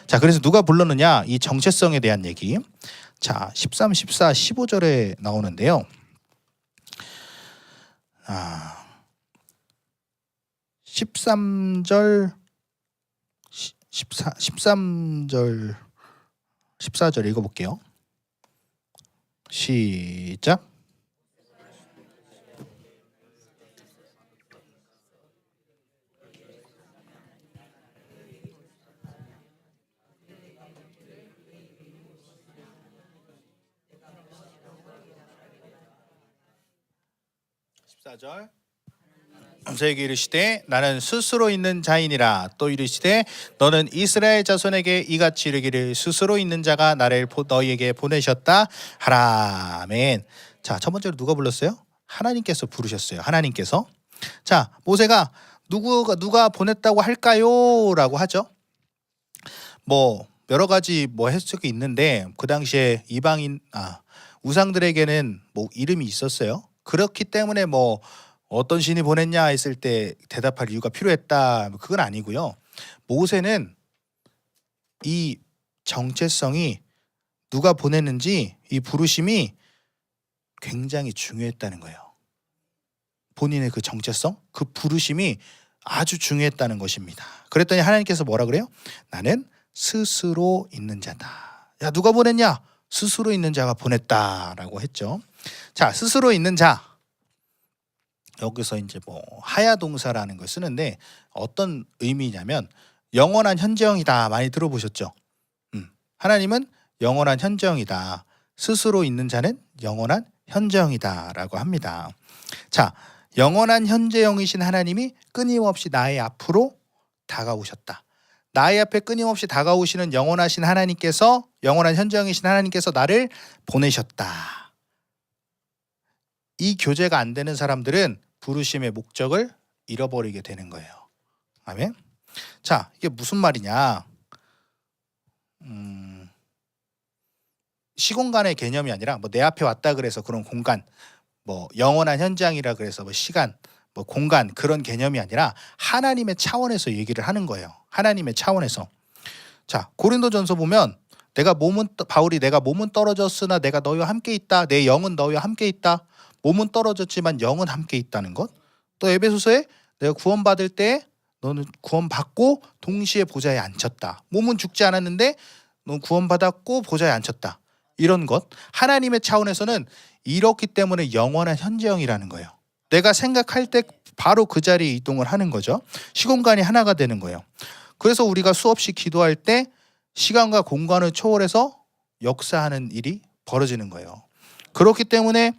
자, 그래서 누가 불렀느냐? 이 정체성에 대한 얘기. 자, 13, 14, 15절에 나오는데요. 13절 13절 14절 읽어볼게요. 시작. 절 저에게 이르시되 나는 스스로 있는 자이니라. 또 이르시되 너는 이스라엘 자손에게 이같이 이르기를 스스로 있는 자가 나를 너희에게 보내셨다 하라. 아멘. 자, 첫 번째로 누가 불렀어요? 하나님께서 부르셨어요. 하나님께서. 자, 모세가 누가 보냈다고 할까요? 라고 하죠. 뭐 여러 가지 해석이 있는데 그 당시에 이방인 우상들에게는 뭐 이름이 있었어요. 그렇기 때문에 어떤 신이 보냈냐 했을 때 대답할 이유가 필요했다. 그건 아니고요. 모세는 이 정체성이 누가 보냈는지 이 부르심이 굉장히 중요했다는 거예요. 본인의 그 정체성, 그 부르심이 아주 중요했다는 것입니다. 그랬더니 하나님께서 뭐라 그래요? 나는 스스로 있는 자다. 야, 누가 보냈냐? 스스로 있는 자가 보냈다라고 했죠. 자, 스스로 있는 자. 여기서 이제 하야 동사라는 걸 쓰는데 어떤 의미냐면 영원한 현재형이다. 많이 들어보셨죠? 하나님은 영원한 현재형이다. 스스로 있는 자는 영원한 현재형이다라고 합니다. 자, 영원한 현재형이신 하나님이 끊임없이 나의 앞으로 다가오셨다. 나의 앞에 끊임없이 다가오시는 영원하신 하나님께서, 영원한 현재형이신 하나님께서 나를 보내셨다. 이 교제가 안 되는 사람들은 부르심의 목적을 잃어버리게 되는 거예요. 아멘. 자, 이게 무슨 말이냐? 시공간의 개념이 아니라 내 앞에 왔다 그래서 그런 공간, 영원한 현장이라 그래서 시간, 공간 그런 개념이 아니라 하나님의 차원에서 얘기를 하는 거예요. 하나님의 차원에서. 자, 고린도전서 보면 바울이 내가 몸은 떨어졌으나 내가 너희와 함께 있다. 내 영은 너희와 함께 있다. 몸은 떨어졌지만 영은 함께 있다는 것. 또 에베소서에 내가 구원받을 때 너는 구원받고 동시에 보좌에 앉혔다. 몸은 죽지 않았는데 너는 구원받았고 보좌에 앉혔다. 이런 것. 하나님의 차원에서는 이렇기 때문에 영원한 현재형이라는 거예요. 내가 생각할 때 바로 그 자리에 이동을 하는 거죠. 시공간이 하나가 되는 거예요. 그래서 우리가 수없이 기도할 때 시간과 공간을 초월해서 역사하는 일이 벌어지는 거예요. 그렇기 때문에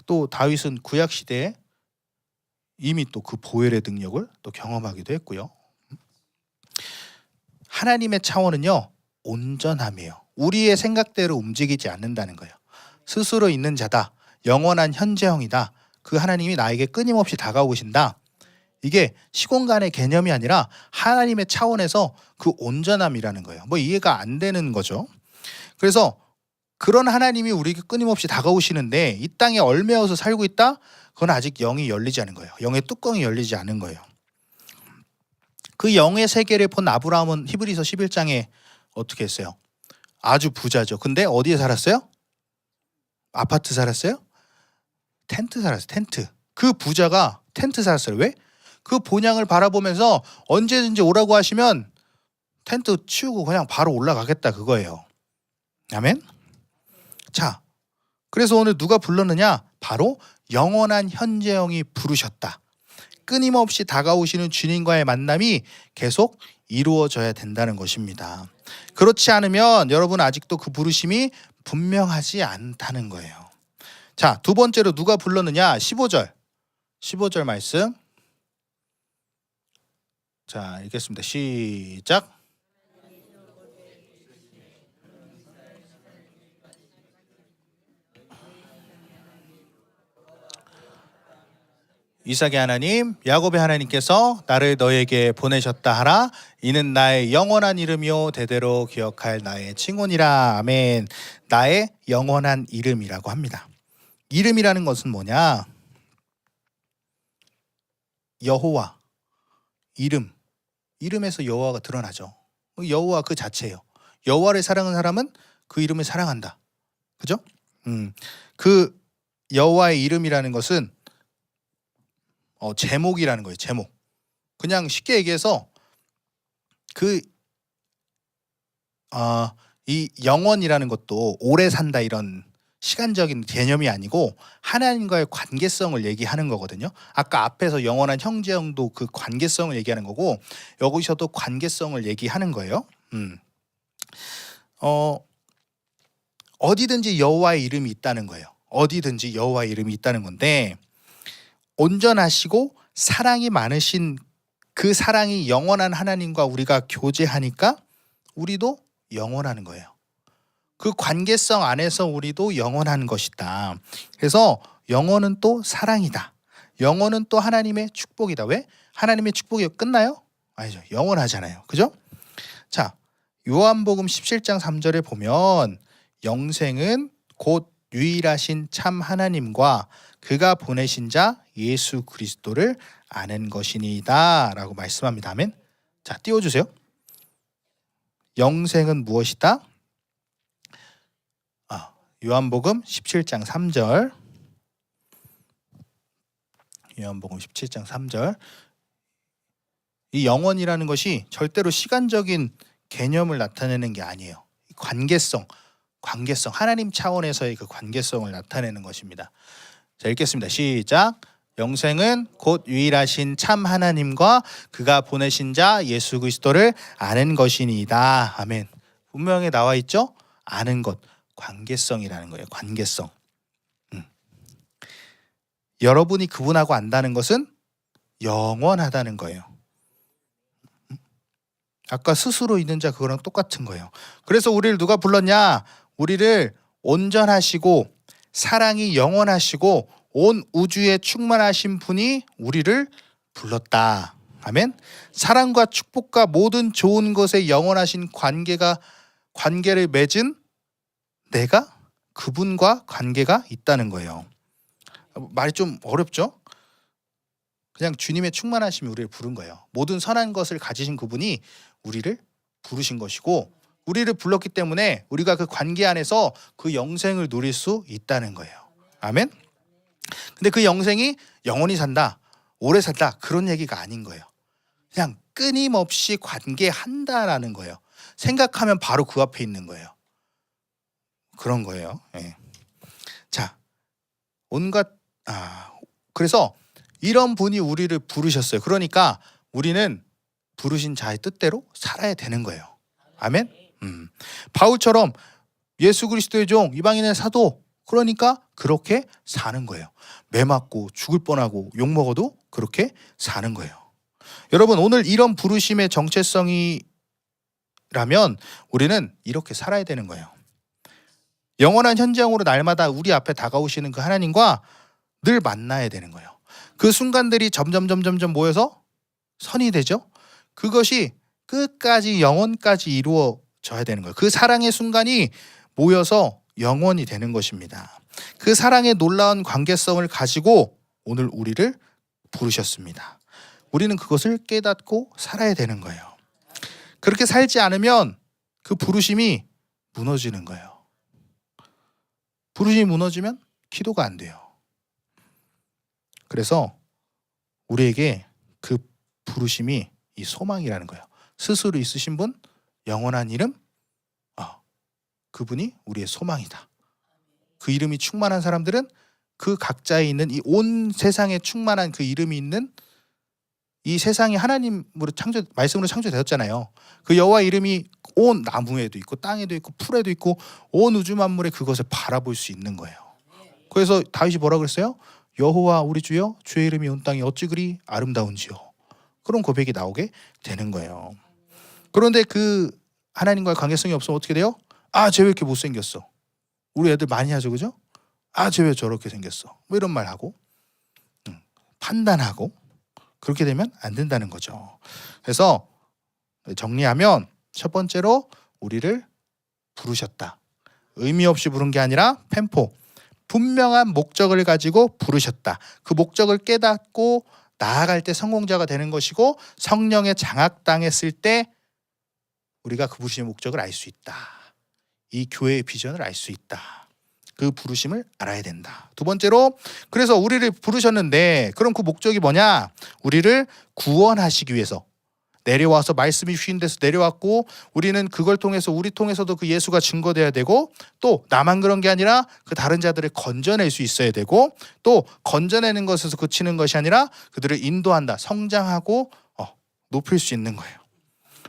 또 다윗은 구약 시대에 이미 또 그 보혈의 능력을 또 경험하기도 했고요. 하나님의 차원은요, 온전함이에요. 우리의 생각대로 움직이지 않는다는 거예요. 스스로 있는 자다. 영원한 현재형이다. 그 하나님이 나에게 끊임없이 다가오신다. 이게 시공간의 개념이 아니라 하나님의 차원에서 그 온전함이라는 거예요. 이해가 안 되는 거죠. 그래서 그런 하나님이 우리에게 끊임없이 다가오시는데 이 땅에 얽매여서 살고 있다? 그건 아직 영이 열리지 않은 거예요. 영의 뚜껑이 열리지 않은 거예요. 그 영의 세계를 본 아브라함은 히브리서 11장에 어떻게 했어요? 아주 부자죠. 근데 어디에 살았어요? 아파트 살았어요? 텐트 살았어요. 텐트. 그 부자가 텐트 살았어요. 왜? 그 본향을 바라보면서 언제든지 오라고 하시면 텐트 치우고 그냥 바로 올라가겠다 그거예요. 아멘? 자, 그래서 오늘 누가 불렀느냐? 바로 영원한 현재형이 부르셨다. 끊임없이 다가오시는 주님과의 만남이 계속 이루어져야 된다는 것입니다. 그렇지 않으면 여러분 아직도 그 부르심이 분명하지 않다는 거예요. 자, 두 번째로 누가 불렀느냐? 15절 말씀. 자, 읽겠습니다. 시작. 이삭의 하나님, 야곱의 하나님께서 나를 너에게 보내셨다 하라. 이는 나의 영원한 이름이요 대대로 기억할 나의 칭혼이라. 아멘. 나의 영원한 이름이라고 합니다. 이름이라는 것은 뭐냐? 여호와, 이름에서 여호와가 드러나죠. 여호와 그 자체예요. 여호와를 사랑하는 사람은 그 이름을 사랑한다. 그죠? 그 여호와의 이름이라는 것은 제목이라는 거예요. 제목. 그냥 쉽게 얘기해서 이 영원이라는 것도 오래 산다 이런 시간적인 개념이 아니고 하나님과의 관계성을 얘기하는 거거든요. 아까 앞에서 영원한 형제형도 그 관계성을 얘기하는 거고 여기서도 관계성을 얘기하는 거예요. 어디든지 여호와의 이름이 있다는 거예요. 어디든지 여호와의 이름이 있다는 건데 온전하시고 사랑이 많으신 그 사랑이 영원한 하나님과 우리가 교제하니까 우리도 영원하는 거예요. 그 관계성 안에서 우리도 영원한 것이다. 그래서 영원은 또 사랑이다. 영원은 또 하나님의 축복이다. 왜? 하나님의 축복이 끝나요? 아니죠. 영원하잖아요. 그죠? 자, 요한복음 17장 3절에 보면 영생은 곧 유일하신 참 하나님과 그가 보내신 자 예수 그리스도를 아는 것이니이다 라고 말씀합니다. 아멘. 자, 띄워주세요. 영생은 무엇이다? 요한복음 17장 3절. 요한복음 17장 3절. 이 영원이라는 것이 절대로 시간적인 개념을 나타내는 게 아니에요. 관계성, 하나님 차원에서의 그 관계성을 나타내는 것입니다. 자, 읽겠습니다. 시작. 영생은 곧 유일하신 참 하나님과 그가 보내신 자 예수 그리스도를 아는 것이니이다. 아멘. 분명히 나와 있죠? 아는 것, 관계성이라는 거예요. 관계성. 여러분이 그분하고 안다는 것은 영원하다는 거예요. 아까 스스로 있는 자 그거랑 똑같은 거예요. 그래서 우리를 누가 불렀냐? 우리를 온전하시고 사랑이 영원하시고 온 우주에 충만하신 분이 우리를 불렀다. 아멘. 사랑과 축복과 모든 좋은 것에 영원하신 관계를 맺은 내가 그분과 관계가 있다는 거예요. 말이 좀 어렵죠? 그냥 주님의 충만하심이 우리를 부른 거예요. 모든 선한 것을 가지신 그분이 우리를 부르신 것이고 우리를 불렀기 때문에 우리가 그 관계 안에서 그 영생을 누릴 수 있다는 거예요. 아멘. 근데 그 영생이 영원히 산다, 오래 산다 그런 얘기가 아닌 거예요. 그냥 끊임없이 관계한다라는 거예요. 생각하면 바로 그 앞에 있는 거예요. 그런 거예요. 예. 자, 그래서 이런 분이 우리를 부르셨어요. 그러니까 우리는 부르신 자의 뜻대로 살아야 되는 거예요. 아멘. 바울처럼 예수 그리스도의 종, 이방인의 사도, 그러니까 그렇게 사는 거예요. 매 맞고 죽을 뻔하고 욕 먹어도 그렇게 사는 거예요. 여러분, 오늘 이런 부르심의 정체성이라면 우리는 이렇게 살아야 되는 거예요. 영원한 현장으로 날마다 우리 앞에 다가오시는 그 하나님과 늘 만나야 되는 거예요. 그 순간들이 점점 모여서 선이 되죠. 그것이 끝까지 영원까지 이루어져야 되는 거예요. 그 사랑의 순간이 모여서 영원이 되는 것입니다. 그 사랑의 놀라운 관계성을 가지고 오늘 우리를 부르셨습니다. 우리는 그것을 깨닫고 살아야 되는 거예요. 그렇게 살지 않으면 그 부르심이 무너지는 거예요. 부르심이 무너지면 기도가 안 돼요. 그래서 우리에게 그 부르심이 이 소망이라는 거예요. 스스로 있으신 분, 영원한 이름, 그분이 우리의 소망이다. 그 이름이 충만한 사람들은 그 각자에 있는 이 온 세상에 충만한 그 이름이 있는 이 세상이 하나님으로 말씀으로 창조되었잖아요. 그 여호와 이름이 온 나무에도 있고 땅에도 있고 풀에도 있고 온 우주 만물에 그것을 바라볼 수 있는 거예요. 그래서 다윗이 뭐라 그랬어요? 여호와 우리 주여, 주의 이름이 온 땅에 어찌 그리 아름다운지요. 그런 고백이 나오게 되는 거예요. 그런데 그 하나님과의 관계성이 없으면 어떻게 돼요? 쟤 왜 이렇게 못생겼어? 우리 애들 많이 하죠, 그죠? 쟤 왜 저렇게 생겼어? 뭐 이런 말 하고 판단하고 그렇게 되면 안 된다는 거죠. 그래서 정리하면 첫 번째로 우리를 부르셨다. 의미 없이 부른 게 아니라 펜포, 분명한 목적을 가지고 부르셨다. 그 목적을 깨닫고 나아갈 때 성공자가 되는 것이고, 성령에 장악당했을 때 우리가 그 부르심의 목적을 알 수 있다. 이 교회의 비전을 알 수 있다. 그 부르심을 알아야 된다. 두 번째로, 그래서 우리를 부르셨는데 그럼 그 목적이 뭐냐? 우리를 구원하시기 위해서 내려와서, 말씀이 주신 데서 내려왔고, 우리는 그걸 통해서 우리 통해서도 그 예수가 증거돼야 되고, 또 나만 그런 게 아니라 그 다른 자들을 건져낼 수 있어야 되고, 또 건져내는 것에서 그치는 것이 아니라 그들을 인도한다. 성장하고 높일 수 있는 거예요.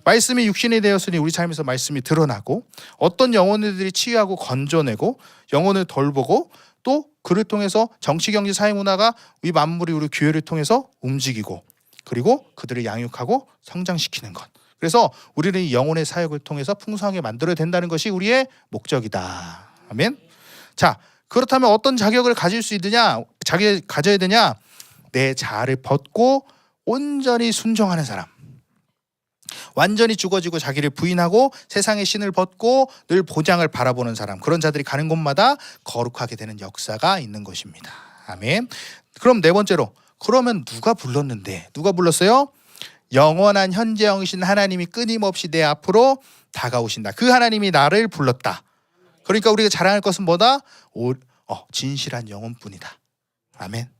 말씀이 육신이 되었으니 우리 삶에서 말씀이 드러나고, 어떤 영혼들이 치유하고 건져내고 영혼을 돌보고, 또 그를 통해서 정치, 경제, 사회, 문화가 이 만물이 우리 교회를 통해서 움직이고, 그리고 그들을 양육하고 성장시키는 것. 그래서 우리는 이 영혼의 사역을 통해서 풍성하게 만들어야 된다는 것이 우리의 목적이다. 아멘. 자, 그렇다면 어떤 자격을 가질 수 있느냐? 가져야 되냐? 내 자아를 벗고 온전히 순종하는 사람. 완전히 죽어지고 자기를 부인하고 세상의 신을 벗고 늘 보장을 바라보는 사람. 그런 자들이 가는 곳마다 거룩하게 되는 역사가 있는 것입니다. 아멘. 그럼 네 번째로, 그러면 누가 불렀는데? 누가 불렀어요? 영원한 현재형이신 하나님이 끊임없이 내 앞으로 다가오신다. 그 하나님이 나를 불렀다. 그러니까 우리가 자랑할 것은 뭐다? 진실한 영혼뿐이다. 아멘.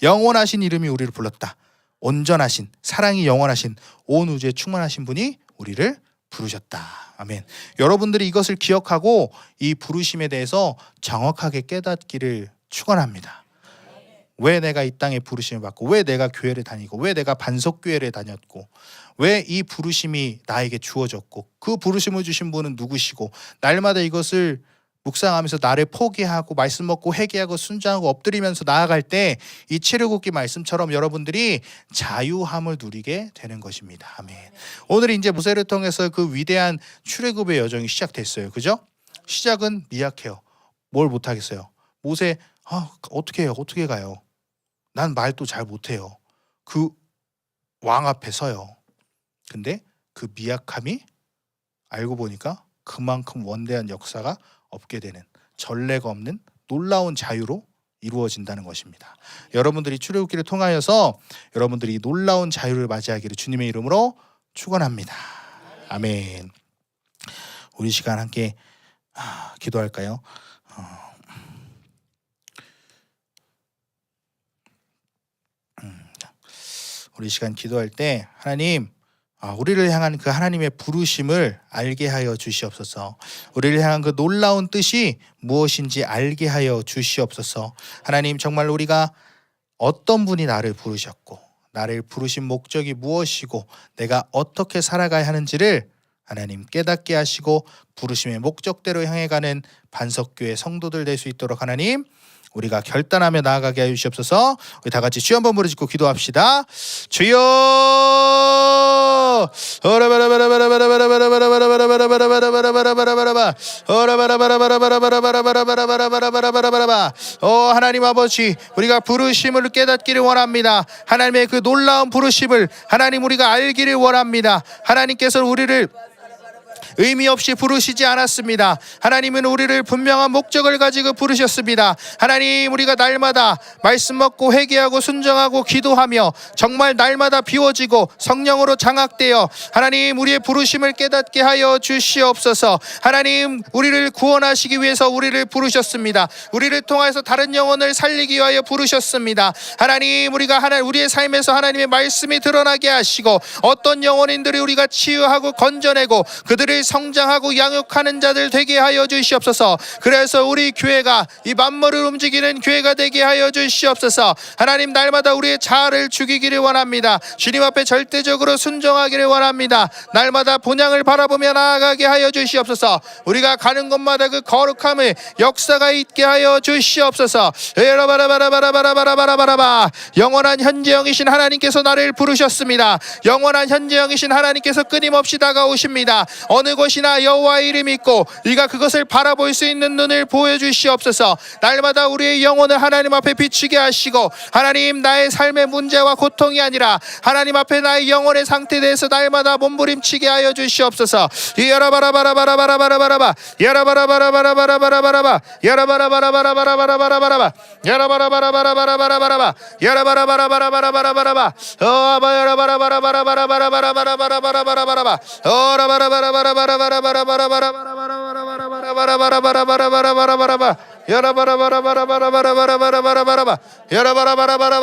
영원하신 이름이 우리를 불렀다. 온전하신, 사랑이 영원하신, 온 우주에 충만하신 분이 우리를 부르셨다. 아멘. 여러분들이 이것을 기억하고 이 부르심에 대해서 정확하게 깨닫기를 축원합니다. 왜 내가 이 땅에 부르심을 받고, 왜 내가 교회를 다니고, 왜 내가 반석교회를 다녔고, 왜 이 부르심이 나에게 주어졌고, 그 부르심을 주신 분은 누구시고, 날마다 이것을 묵상하면서 나를 포기하고 말씀 먹고 회개하고 순종하고 엎드리면서 나아갈 때 이 출애굽기 말씀처럼 여러분들이 자유함을 누리게 되는 것입니다. 아멘. 오늘 이제 모세를 통해서 그 위대한 출애굽의 여정이 시작됐어요. 그죠? 시작은 미약해요. 뭘 못하겠어요? 모세, 어떻게 해요? 어떻게 가요? 난 말도 잘 못해요. 그 왕 앞에 서요. 근데 그 미약함이 알고 보니까 그만큼 원대한 역사가 없게 되는, 전례가 없는 놀라운 자유로 이루어진다는 것입니다. 여러분들이 출애굽기를 통하여서 여러분들이 놀라운 자유를 맞이하기를 주님의 이름으로 축원합니다. 아멘. 우리 시간 함께 기도할까요? 우리 시간 기도할 때 하나님, 우리를 향한 그 하나님의 부르심을 알게 하여 주시옵소서. 우리를 향한 그 놀라운 뜻이 무엇인지 알게 하여 주시옵소서. 하나님, 정말 우리가 어떤 분이 나를 부르셨고, 나를 부르신 목적이 무엇이고, 내가 어떻게 살아가야 하는지를 하나님 깨닫게 하시고 부르심의 목적대로 향해 가는 반석교회 성도들 될 수 있도록 하나님, 우리가 결단하며 나아가게 하여 주시옵소서. 우리 다 같이 주여 한번 부르짖고 기도합시다. 주여! 하나님 아버지, 우리가 부르심을 깨닫기를 원합니다. 하나님의 그 놀라운 부르심을 하나님 우리가 알기를 원합니다. 하나님께서 우리를 의미 없이 부르시지 않았습니다. 하나님은 우리를 분명한 목적을 가지고 부르셨습니다. 하나님, 우리가 날마다 말씀 먹고 회개하고 순종하고 기도하며 정말 날마다 비워지고 성령으로 장악되어 하나님 우리의 부르심을 깨닫게 하여 주시옵소서. 하나님, 우리를 구원하시기 위해서 우리를 부르셨습니다. 우리를 통해서 다른 영혼을 살리기 위하여 부르셨습니다. 하나님, 우리의 삶에서 하나님의 말씀이 드러나게 하시고 어떤 영혼인들이 우리가 치유하고 건져내고 그들을 성장하고 양육하는 자들 되게 하여 주시옵소서. 그래서 우리 교회가 이 만물을 움직이는 교회가 되게 하여 주시옵소서. 하나님, 날마다 우리의 자아를 죽이기를 원합니다. 주님 앞에 절대적으로 순종하기를 원합니다. 날마다 본향을 바라보며 나아가게 하여 주시옵소서. 우리가 가는 곳마다 그 거룩함의 역사가 있게 하여 주시옵소서. 영원한 현재형이신 하나님께서 나를 부르셨습니다. 영원한 현재형이신 하나님께서 끊임없이 다가오십니다. 어느 곳이나 여호와의 이름이 있고 우리가 그것을 바라볼 수 있는 눈을 보여주시옵소서. 날마다 우리의 영혼을 하나님 앞에 비추게 하시고 하나님 나의 삶의 문제와 고통이 아니라 하나님 앞에 나의 영혼의 상태에 대해서 날마다 몸부림치게 하여 주시옵소서. 야라바라바라바라바라바라바라바 야라바라바라바라바라바라바라바 야라바라바라바라바라바라바라바 야라바라바라바라바라바라바라바 야라바라바라바라바라바라바라바 어바 야라바라바라바라바라바라바라바라바라바라바 어라바라바라바라바라바라바라바라바라바라바라바라바라바라바라바라바라바 야라바라바라바라바라바라바라바라바 야라바라바라바라바라